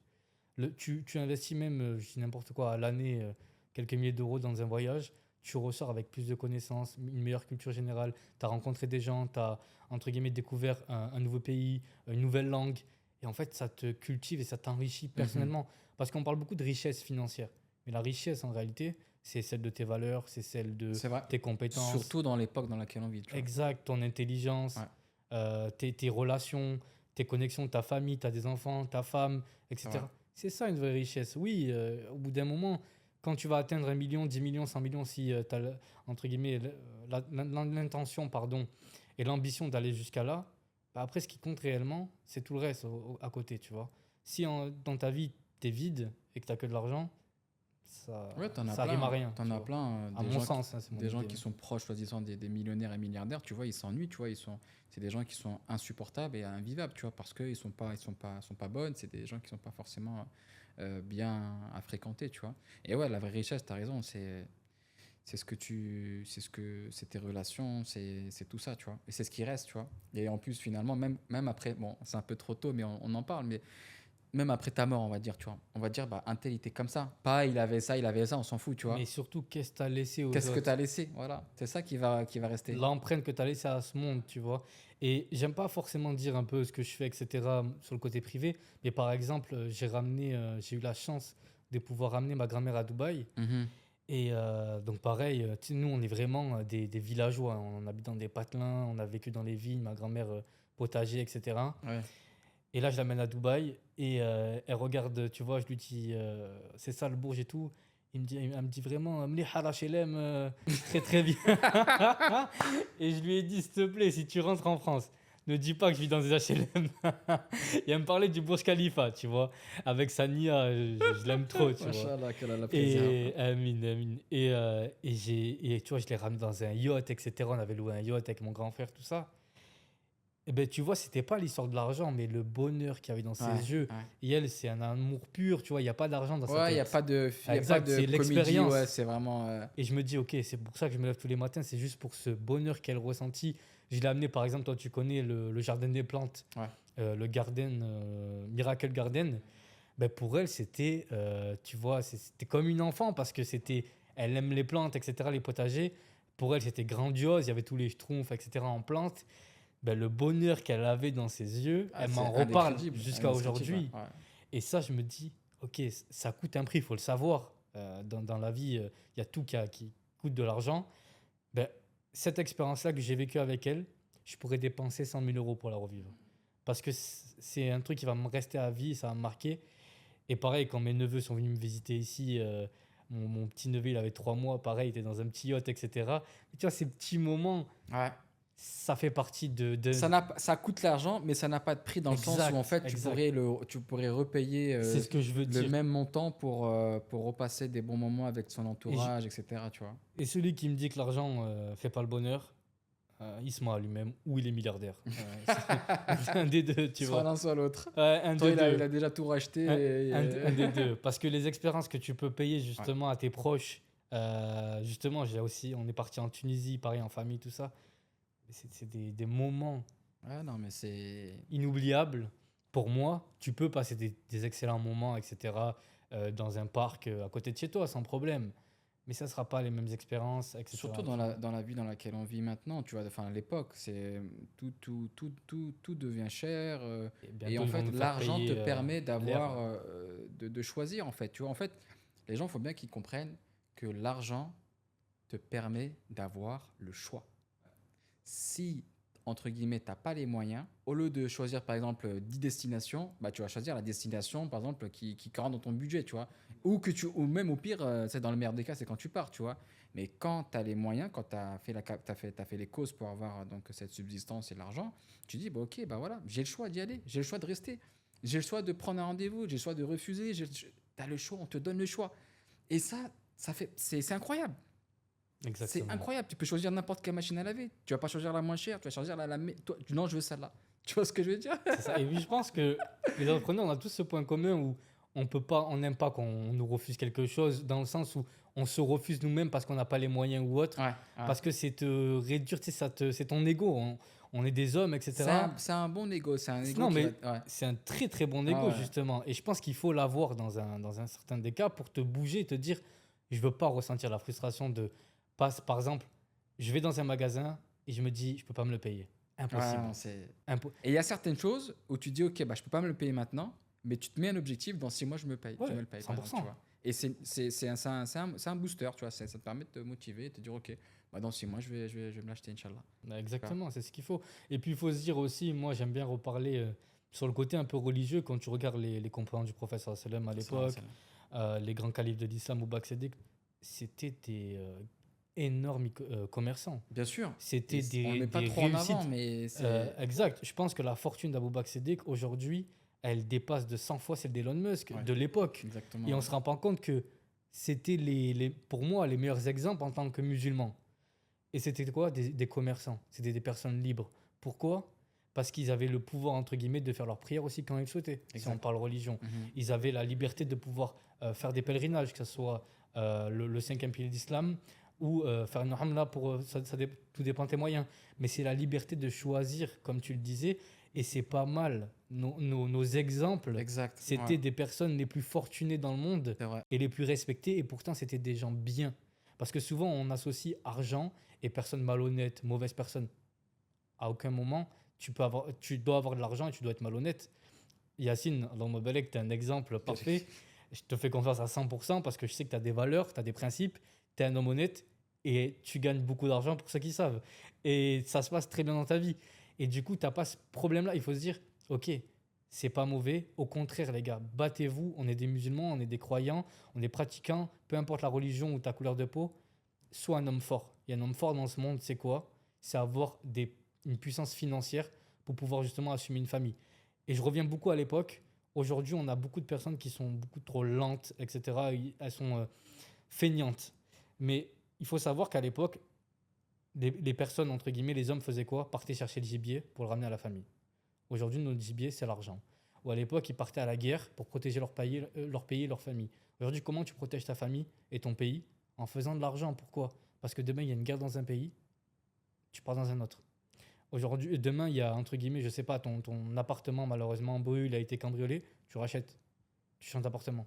Tu investis même, je dis n'importe quoi, à l'année, quelques milliers d'euros dans un voyage. Tu ressors avec plus de connaissances, une meilleure culture générale. Tu as rencontré des gens, tu as, entre guillemets, découvert un nouveau pays, une nouvelle langue. Et en fait, ça te cultive et ça t'enrichit personnellement. Parce qu'on parle beaucoup de richesse financière. Mais la richesse, en réalité, c'est celle de tes valeurs, c'est celle de C'est vrai. tes compétences. Surtout dans l'époque dans laquelle on vit, tu vois. Exact, ton intelligence, Ouais. tes relations, tes connexions, ta famille, tu as des enfants, ta femme, C'est etc. vrai. C'est ça une vraie richesse. Oui, au bout d'un moment, quand tu vas atteindre 1 million, 10 millions, 100 millions, si tu as, entre guillemets, l'intention, pardon, et l'ambition d'aller jusqu'à là, bah après, ce qui compte réellement, c'est tout le reste à côté, tu vois. Si dans ta vie, tu es vide et que tu n'as que de l'argent, Ouais, t'en as ça plein. rime à rien. T'en tu as vois. plein. À mon sens, hein, c'est mon Des gens idée. qui sont proches, soi-disant, des millionnaires et milliardaires, tu vois, ils s'ennuient, tu vois, c'est des gens qui sont insupportables et invivables, tu vois, parce qu'ils sont pas bonnes, c'est des gens qui sont pas forcément bien à fréquenter, tu vois. Et ouais, la vraie richesse, t'as raison, c'est tes relations, c'est tout ça, tu vois. Et c'est ce qui reste, tu vois. Et en plus, finalement, même après, bon, c'est un peu trop tôt, mais on en parle, mais même après ta mort, on va dire, tu vois, on va dire, bah, un tel, il était comme ça. Pas, il avait ça, on s'en fout, tu vois. Mais surtout, qu'est-ce que tu as laissé aux Qu'est-ce que tu autres? as laissé? Voilà, c'est ça qui va rester. L'empreinte que tu as laissée à ce monde, tu vois. Et j'aime pas forcément dire un peu ce que je fais, etc., sur le côté privé. Mais par exemple, j'ai eu la chance de pouvoir ramener ma grand-mère à Dubaï. Mhm. Et donc, pareil, tu sais, nous, on est vraiment des villageois. On habite dans des patelins, on a vécu dans les vignes. Ma grand-mère potager, etc. Ouais. Et là, je l'amène à Dubaï et elle regarde, tu vois, je lui dis, c'est ça le Bourge et tout. Elle me dit vraiment, Mliha la Chelem, très très bien. Et je lui ai dit, s'il te plaît, si tu rentres en France, ne dis pas que je vis dans des HLM. Et elle me parlait du Burj Khalifa, tu vois, avec sa Nia, je l'aime trop, tu vois. Machallah, qu'elle a la Et préserve. Amine, Amine. Et tu vois, je l'ai ramené dans un yacht, etc. On avait loué un yacht avec mon grand frère, tout ça. Et ben, tu vois, c'était pas l'histoire de l'argent, mais le bonheur qu'il y avait dans ses Ouais, yeux. ouais. Et elle, c'est un amour pur, tu vois, il n'y a pas d'argent dans sa Ouais, tête. il y a pas Exact, de c'est comédie, ouais, l'expérience. c'est vraiment. Et je me dis, ok, c'est pour ça que je me lève tous les matins, c'est juste pour ce bonheur qu'elle ressentit. Je l'ai amené, par exemple, toi, tu connais le jardin des plantes, Ouais. le garden, Miracle Garden. Ben, pour elle, c'était, tu vois, c'était comme une enfant parce que elle aime les plantes, etc., les potagers. Pour elle, c'était grandiose, il y avait tous les schtroumpfs, etc., en plantes. Ben, le bonheur qu'elle avait dans ses yeux, Ah, elle c'est m'en reparle indescriptible. jusqu'à Indescriptible, aujourd'hui. ouais. Et ça, je me dis, ok, ça coûte un prix, il faut le savoir. Dans la vie, il y a tout qui coûte de l'argent. Ben, cette expérience-là que j'ai vécue avec elle, je pourrais dépenser 100 000 euros pour la revivre. Parce que c'est un truc qui va me rester à vie, ça va me marquer. Et pareil, quand mes neveux sont venus me visiter ici, mon petit neveu, il avait 3 mois, pareil, il était dans un petit yacht, etc. Et tu vois, ces petits moments, Ouais. ça fait partie Ça coûte l'argent, mais ça n'a pas de prix dans le sens où en Exact, fait exact. tu pourrais repayer C'est ce que je veux le dire. même montant pour repasser des bons moments avec son Et, je- entourage, etc. Tu vois. et celui qui me dit que l'argent fait pas le bonheur, il se ment à lui-même ou il est milliardaire. C'est un des deux, tu Soit vois. l'un, soit l'autre. Ouais, un Toi, des il deux. a déjà tout racheté. Un, Et, un des deux. Parce que les expériences que tu peux payer Ouais. justement à tes proches, justement, on est parti en Tunisie, pareil, en famille, tout ça. C'est des moments Ouais, non, mais c'est. inoubliables. Pour moi, tu peux passer des excellents moments, etc., dans un parc à côté de chez toi, sans problème. Mais ça ne sera pas les mêmes expériences, Surtout etc. Tu vois. dans la vie dans laquelle on vit maintenant, tu vois, enfin à l'époque, c'est tout devient cher. Et Et bientôt, en ils vont fait, nous faire l'argent te payer permet l'air. d'avoir, de choisir, en fait. Tu vois, en fait, les gens, il faut bien qu'ils comprennent que l'argent te permet d'avoir le choix. Si, entre guillemets, tu n'as pas les moyens, au lieu de choisir, par exemple, 10 destinations, bah, tu vas choisir la destination, par exemple, qui rentre dans ton budget, tu vois. Ou même au pire, c'est dans le meilleur des cas, c'est quand tu pars, tu vois. Mais quand tu as les moyens, quand tu as fait, t'as fait les causes pour avoir donc, cette subsistance et l'argent, tu dis, bah, ok, bah voilà, j'ai le choix d'y aller, j'ai le choix de rester, j'ai le choix de prendre un rendez-vous, j'ai le choix de refuser, tu as le choix, on te donne le choix. Et c'est incroyable. C'est Exactement. incroyable. Tu peux choisir n'importe quelle machine à laver. Tu vas pas choisir la moins chère, tu vas choisir toi, non, je veux celle-là. Tu vois ce que je veux dire? C'est ça. Et puis, je pense que les entrepreneurs, on a tous ce point commun où on n'aime pas qu'on nous refuse quelque chose, dans le sens où on se refuse nous-mêmes parce qu'on n'a pas les moyens ou autre, Ouais, ouais. parce que c'est te réduire, tu sais, c'est ton ego. On est des hommes, etc. C'est un bon ego. C'est un ego Non, qui mais va. Ouais. c'est un très très bon Ah ego, ouais. justement. Et je pense qu'il faut l'avoir dans un certain des cas pour te bouger et te dire, je veux pas ressentir la frustration de, par exemple, je vais dans un magasin et je me dis, je peux pas me le payer. Ouais, Impossible. non, Et il y a certaines choses où tu dis, ok, bah, je peux pas me le payer maintenant, mais tu te mets un objectif, dans 6 mois, je me paye. Je Ouais, me le paye, par exemple, 100%. tu vois. Et c'est un booster, tu vois. Ça te permet de te motiver et de te dire, ok, bah, dans 6 mois, je vais me l'acheter, Inch'Allah. Bah, exactement, c'est ce qu'il faut. Et puis il faut se dire aussi, moi j'aime bien reparler sur le côté un peu religieux quand tu regardes les compagnons du prophète sallam à l'époque, les grands califes de l'islam ou Baksédik, c'était des énormes commerçants. Bien sûr. C'était On ne met pas des trop en avant, réussites. mais c'est. Exact. Je pense que la fortune d'Abou Bakr Siddiq aujourd'hui, elle dépasse de 100 fois celle d'Elon Musk Ouais, de l'époque. exactement. Et on se rend pas compte que c'était pour moi les meilleurs exemples en tant que musulman. Et c'était quoi? Des commerçants. C'était des personnes libres. Pourquoi? Parce qu'ils avaient le pouvoir, entre guillemets, de faire leur prière aussi quand ils souhaitaient, si Exact. on parle religion. Mhm. Ils avaient la liberté de pouvoir faire des pèlerinages, que ce soit le cinquième pilier d'islam ou faire une hamla, tout dépend de tes moyens. Mais c'est la liberté de choisir, comme tu le disais, et c'est pas mal. Nos exemples, Exact. c'était Ouais, des personnes les plus fortunées dans le monde c'est vrai. et les plus respectées, et pourtant c'était des gens bien. Parce que souvent on associe argent et personne malhonnête, mauvaise personne. À aucun moment, tu dois avoir de l'argent et tu dois être malhonnête. Yacine, Allahumma barak, tu es un exemple parfait. Je te fais confiance à 100% parce que je sais que tu as des valeurs, tu as des principes, tu es un homme honnête et tu gagnes beaucoup d'argent pour ceux qui savent. Et ça se passe très bien dans ta vie. Et du coup, tu n'as pas ce problème-là. Il faut se dire, ok, c'est pas mauvais. Au contraire, les gars, battez-vous. On est des musulmans, on est des croyants, on est pratiquants. Peu importe la religion ou ta couleur de peau, sois un homme fort. Il y a un homme fort dans ce monde, c'est quoi? C'est avoir une puissance financière pour pouvoir justement assumer une famille. Et je reviens beaucoup à l'époque. Aujourd'hui, on a beaucoup de personnes qui sont beaucoup trop lentes, etc. Elles sont feignantes. Mais il faut savoir qu'à l'époque, les personnes, entre guillemets, les hommes faisaient quoi? Partaient chercher le gibier pour le ramener à la famille. Aujourd'hui, notre gibier, c'est l'argent. Ou à l'époque, ils partaient à la guerre pour protéger leur pays et leur famille. Aujourd'hui, comment tu protèges ta famille et ton pays? En faisant de l'argent. Pourquoi? Parce que demain, il y a une guerre dans un pays, tu pars dans un autre. Aujourd'hui, demain, il y a, entre guillemets, je sais pas, ton appartement malheureusement brûle, a été cambriolé, tu rachètes, tu changes d'appartement.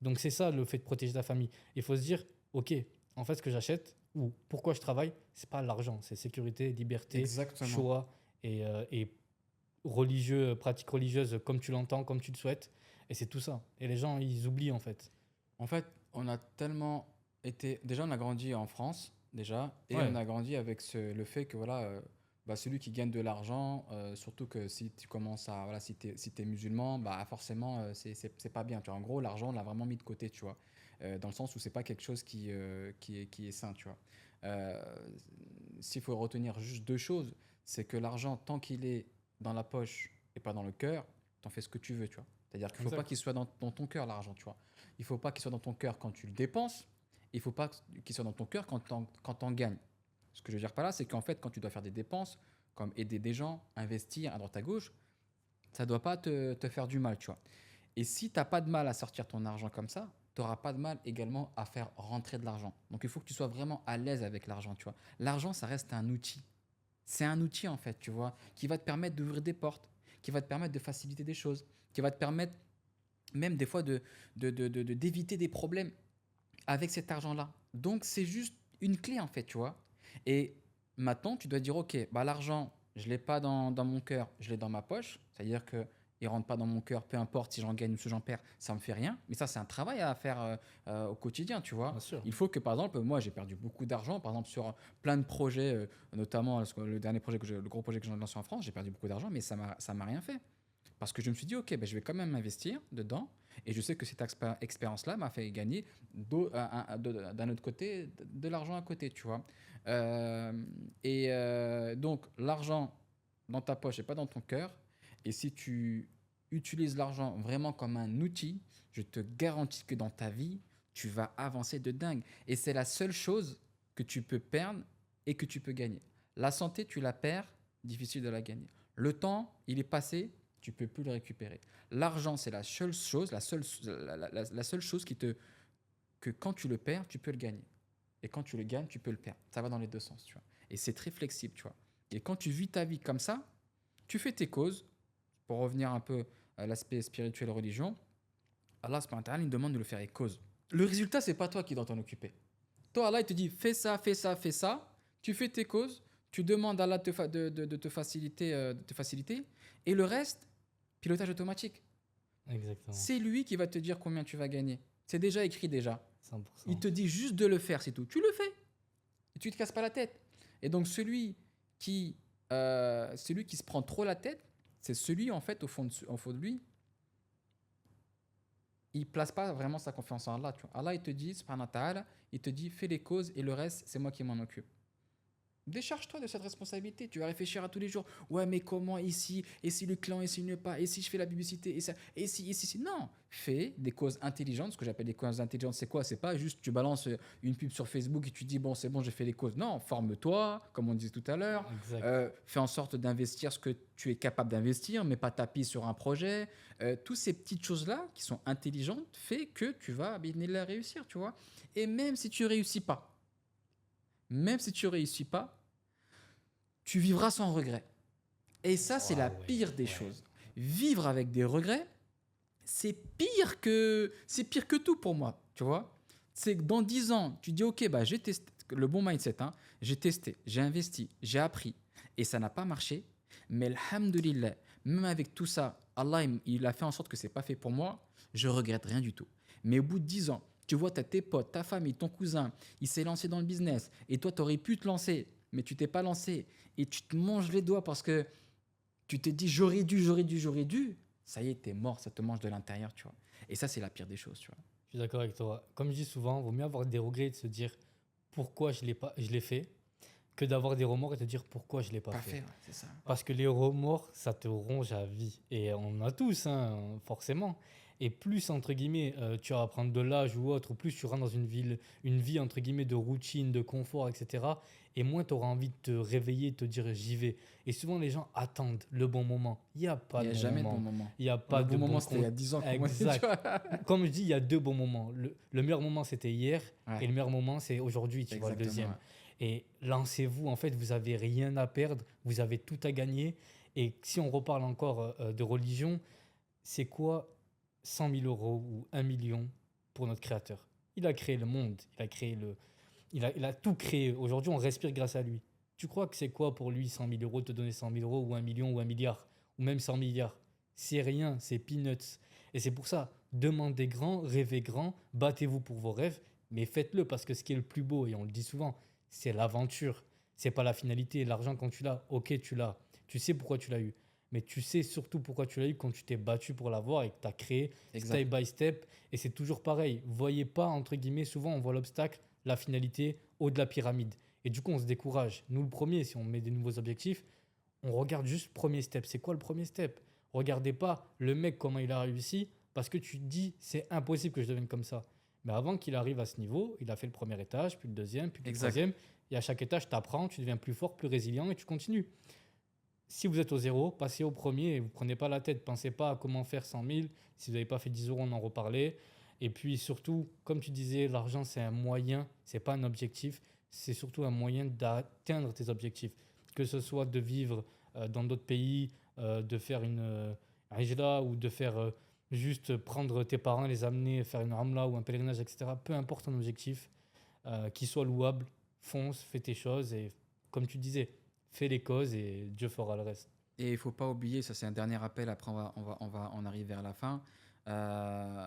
Donc c'est ça le fait de protéger ta famille. Il faut se dire, ok, en fait, ce que j'achète ou pourquoi je travaille, c'est pas l'argent, c'est sécurité, liberté, Exactement. choix et religieux, pratiques religieuses comme tu l'entends, comme tu le souhaites. Et c'est tout ça. Et les gens, ils oublient en fait. En fait, on a tellement été. Déjà, on a grandi en France, déjà, et on Ouais, a grandi avec le fait que voilà, bah, celui qui gagne de l'argent, surtout que si tu commences à. Voilà, si t'es musulman, bah forcément, c'est pas bien. Tu vois. En gros, l'argent, on l'a vraiment mis de côté, tu vois. Dans le sens où c'est pas quelque chose qui est sain, tu vois. Euh, S'il faut retenir juste deux choses, c'est que l'argent, tant qu'il est dans la poche et pas dans le cœur, t'en fais ce que tu veux, tu vois. C'est-à-dire qu'il ne faut pas exact. qu'il soit dans ton cœur, l'argent, tu vois. Il ne faut pas qu'il soit dans ton cœur quand tu le dépenses. Il ne faut pas qu'il soit dans ton cœur quand t'en gagnes. Ce que je veux dire par là, c'est qu'en fait, quand tu dois faire des dépenses, comme aider des gens, investir à droite à gauche, ça ne doit pas te faire du mal, tu vois. Et si tu n'as pas de mal à sortir ton argent comme ça, tu n'auras pas de mal également à faire rentrer de l'argent. Donc il faut que tu sois vraiment à l'aise avec l'argent, tu vois. L'argent, ça reste un outil. C'est un outil, en fait, tu vois, qui va te permettre d'ouvrir des portes, qui va te permettre de faciliter des choses, qui va te permettre même des fois d'éviter des problèmes avec cet argent-là. Donc c'est juste une clé en fait, tu vois. Et maintenant, tu dois dire, ok, bah, l'argent, je ne l'ai pas dans mon cœur, je l'ai dans ma poche. C'est-à-dire que il rentre pas dans mon cœur, peu importe si j'en gagne ou si j'en perds, ça me fait rien. Mais ça, c'est un travail à faire au quotidien, tu vois. Bien sûr. Il faut que, par exemple, moi, j'ai perdu beaucoup d'argent, par exemple, sur plein de projets, notamment le dernier projet, le gros projet que j'ai lancé en France, j'ai perdu beaucoup d'argent, mais ça m'a rien fait. Parce que je me suis dit, ok, ben, je vais quand même investir dedans. Et je sais que cette expérience-là m'a fait gagner d'un autre côté de l'argent à côté, tu vois. Donc, l'argent dans ta poche et pas dans ton cœur. Et si tu utilises l'argent vraiment comme un outil, je te garantis que dans ta vie, tu vas avancer de dingue. Et c'est la seule chose que tu peux perdre et que tu peux gagner. La santé, tu la perds, difficile de la gagner. Le temps, il est passé, tu peux plus le récupérer. L'argent, c'est la seule chose, la seule chose que quand tu le perds, tu peux le gagner. Et quand tu le gagnes, tu peux le perdre. Ça va dans les deux sens, tu vois. Et c'est très flexible, tu vois. Et quand tu vis ta vie comme ça, tu fais tes causes. Pour revenir un peu à l'aspect spirituel et religion, Allah subhanahu wa ta'ala, il demande de le faire avec cause. Le résultat, c'est pas toi qui dois t'en occuper. Toi, Allah, il te dit fais ça, fais ça, fais ça. Tu fais tes causes. Tu demandes à Allah de te faciliter. Et le reste, pilotage automatique. Exactement. C'est lui qui va te dire combien tu vas gagner. C'est déjà écrit déjà. Il 100%. te dit juste de le faire, c'est tout. Tu le fais. Et tu ne te casses pas la tête. Et donc celui qui se prend trop la tête, c'est celui en fait au fond de lui, il place pas vraiment sa confiance en Allah. Tu vois. Allah il te dit, subhanahu wa ta'ala, il te dit fais les causes et le reste c'est moi qui m'en occupe. Décharge-toi de cette responsabilité. Tu vas réfléchir à tous les jours. Ouais, mais comment ici? Et si le client, et s'il ne pas? Et si je fais la publicité? Et ça? Et si? Non. Fais des causes intelligentes. Ce que j'appelle des causes intelligentes, c'est quoi? C'est pas juste tu balances une pub sur Facebook et tu dis bon, c'est bon, j'ai fait les causes. Non, forme-toi, comme on disait tout à l'heure. Exact. Fais en sorte d'investir ce que tu es capable d'investir, mais pas tapis sur un projet. Toutes ces petites choses-là qui sont intelligentes fait que tu vas bien réussir, tu vois. Et même si tu réussis pas, tu vivras sans regret. Et ça, c'est la Waouh, ouais. pire des Ouais. choses. Vivre avec des regrets, c'est pire que tout pour moi, tu vois. C'est que dans 10 ans, tu dis OK, bah j'ai testé le bon mindset, hein, j'ai testé, j'ai investi, j'ai appris et ça n'a pas marché, mais alhamdoulilah, même avec tout ça, Allah il a fait en sorte que c'est pas fait pour moi, je regrette rien du tout. Mais au bout de 10 ans, tu vois tes potes, ta famille, ton cousin, il s'est lancé dans le business et toi tu aurais pu te lancer mais tu t'es pas lancé et tu te manges les doigts parce que tu te dis j'aurais dû, ça y est, t'es mort, ça te mange de l'intérieur, tu vois. Et ça, c'est la pire des choses, tu vois. Je suis d'accord avec toi. Comme je dis souvent, vaut mieux avoir des regrets et de se dire pourquoi je l'ai fait que d'avoir des remords et te dire pourquoi je l'ai pas Pas fait. fait, ouais, c'est ça. Parce que les remords, ça te ronge à vie. Et on a tous, hein, forcément. Et plus, entre guillemets, tu vas prendre de l'âge ou autre, ou plus tu rentres dans une vie, entre guillemets, de routine, de confort, etc. Et moins tu auras envie de te réveiller et de te dire j'y vais. Et souvent, les gens attendent le bon moment. Il n'y a pas Il n'y de a bon jamais de bon moment. moment. Il n'y a Le pas bon de bon moment, c'était il y a compte. 10 ans, comme on dit, tu Exact. vois. Comme je dis, il y a deux bons moments. Le meilleur moment, c'était hier. Ouais, Et le meilleur moment, c'est aujourd'hui, tu vois, le exactement. deuxième. Ouais. Et lancez-vous, en fait, vous n'avez rien à perdre, vous avez tout à gagner. Et si on reparle encore de religion, c'est quoi 100 000 euros ou 1 million pour notre créateur? Il a créé le monde, il a tout créé. Aujourd'hui, on respire grâce à lui. Tu crois que c'est quoi pour lui 100 000 euros, te donner 100 000 euros ou 1 million ou 1 milliard ou même 100 milliards? C'est rien, c'est peanuts. Et c'est pour ça, demandez grand, rêvez grand, battez-vous pour vos rêves, mais faites-le parce que ce qui est le plus beau, et on le dit souvent, c'est l'aventure. C'est pas la finalité. L'argent, quand tu l'as, ok, tu l'as. Tu sais pourquoi tu l'as eu. Mais tu sais surtout pourquoi tu l'as eu quand tu t'es battu pour l'avoir et que tu as créé Exact. step by step. Et c'est toujours pareil. Voyez pas, entre guillemets, souvent on voit l'obstacle, la finalité, haut de la pyramide. Et du coup, on se décourage. Nous, le premier, si on met des nouveaux objectifs, on regarde juste le premier step. C'est quoi le premier step? Regardez pas le mec comment il a réussi parce que tu te dis c'est impossible que je devienne comme ça. Mais avant qu'il arrive à ce niveau, il a fait le premier étage, puis le deuxième, puis le Exact. troisième. Et à chaque étage, tu apprends, tu deviens plus fort, plus résilient et tu continues. Si vous êtes au zéro, passez au premier et vous ne prenez pas la tête. Pensez pas à comment faire 100 000. Si vous n'avez pas fait 10 euros, on en reparlait. Et puis surtout, comme tu disais, l'argent, c'est un moyen, c'est pas un objectif. C'est surtout un moyen d'atteindre tes objectifs. Que ce soit de vivre dans d'autres pays, de faire une hijra ou de faire juste prendre tes parents, les amener, faire une ramla ou un pèlerinage, etc. Peu importe ton objectif, qui soit louable, fonce, fais tes choses et comme tu disais, fais les causes et Dieu fera le reste. Et il faut pas oublier, ça c'est un dernier rappel, après on arrive vers la fin. Euh,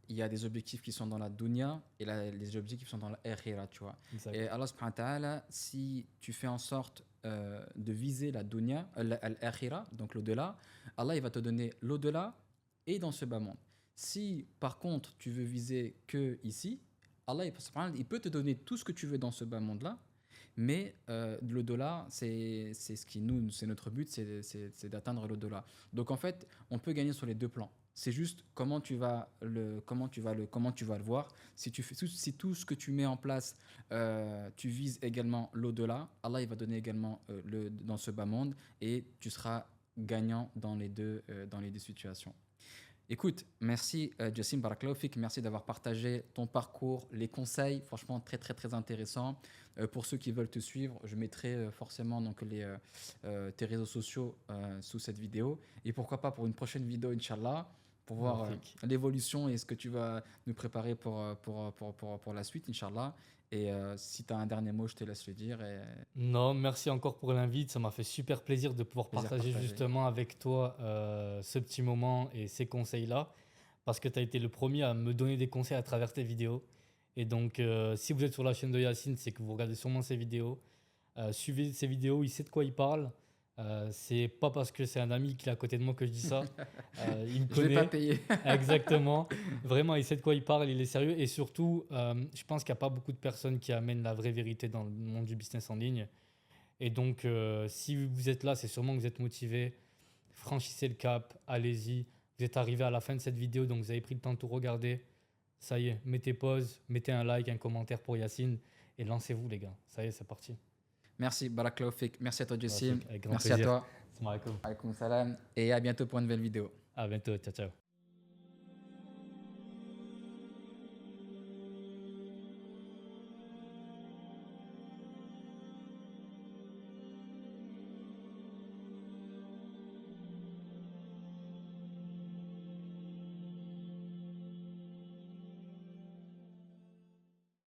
il y a des objectifs qui sont dans la dunya et les objectifs qui sont dans l'akhira, tu vois. Exact. Et Allah subhanahu wa ta'ala, si tu fais en sorte de viser la dunya, l'akhira, donc l'au-delà, Allah il va te donner l'au-delà et dans ce bas monde. Si par contre tu veux viser que ici, Allah subhanahu wa ta'ala, il peut te donner tout ce que tu veux dans ce bas monde-là, mais l'au-delà, c'est ce qui nous, c'est notre but, c'est d'atteindre l'au-delà. Donc en fait, on peut gagner sur les deux plans. C'est juste comment tu vas le voir. Si tout ce que tu mets en place, tu vises également l'au-delà, Allah il va donner également dans ce bas monde et tu seras gagnant dans les deux situations. Écoute, merci Jassim Barakallahu Fik, merci d'avoir partagé ton parcours, les conseils, franchement très très très intéressant. Pour ceux qui veulent te suivre, je mettrai forcément donc tes réseaux sociaux sous cette vidéo. Et pourquoi pas pour une prochaine vidéo, Inch'Allah, pour voir Magnifique. l'évolution et ce que tu vas nous préparer pour la suite, Inch'Allah. Et si tu as un dernier mot, je te laisse le dire. Et Non, merci encore pour l'invite. Ça m'a fait super plaisir de pouvoir plaisir partager partagé. justement avec toi ce petit moment et ces conseils-là. Parce que tu as été le premier à me donner des conseils à travers tes vidéos. Et donc, si vous êtes sur la chaîne de Yacine, c'est que vous regardez sûrement ses vidéos. Suivez ses vidéos, il sait de quoi il parle. C'est pas parce que c'est un ami qui est à côté de moi que je dis ça. Il me Je vais pas connaît. payer. Exactement. Vraiment, il sait de quoi il parle, il est sérieux. Et surtout, je pense qu'il n'y a pas beaucoup de personnes qui amènent la vraie vérité dans le monde du business en ligne. Et donc, si vous êtes là, c'est sûrement que vous êtes motivé. Franchissez le cap, allez-y. Vous êtes arrivé à la fin de cette vidéo, donc vous avez pris le temps de tout regarder. Ça y est, mettez pause, mettez un like, un commentaire pour Yacine et lancez-vous, les gars. Ça y est, c'est parti. Merci Barakallahu Fik, merci à toi Jassim, Avec grand merci à plaisir. toi. Salam alaikum. Alaykoum salam et à bientôt pour une nouvelle vidéo. À bientôt. Ciao, ciao.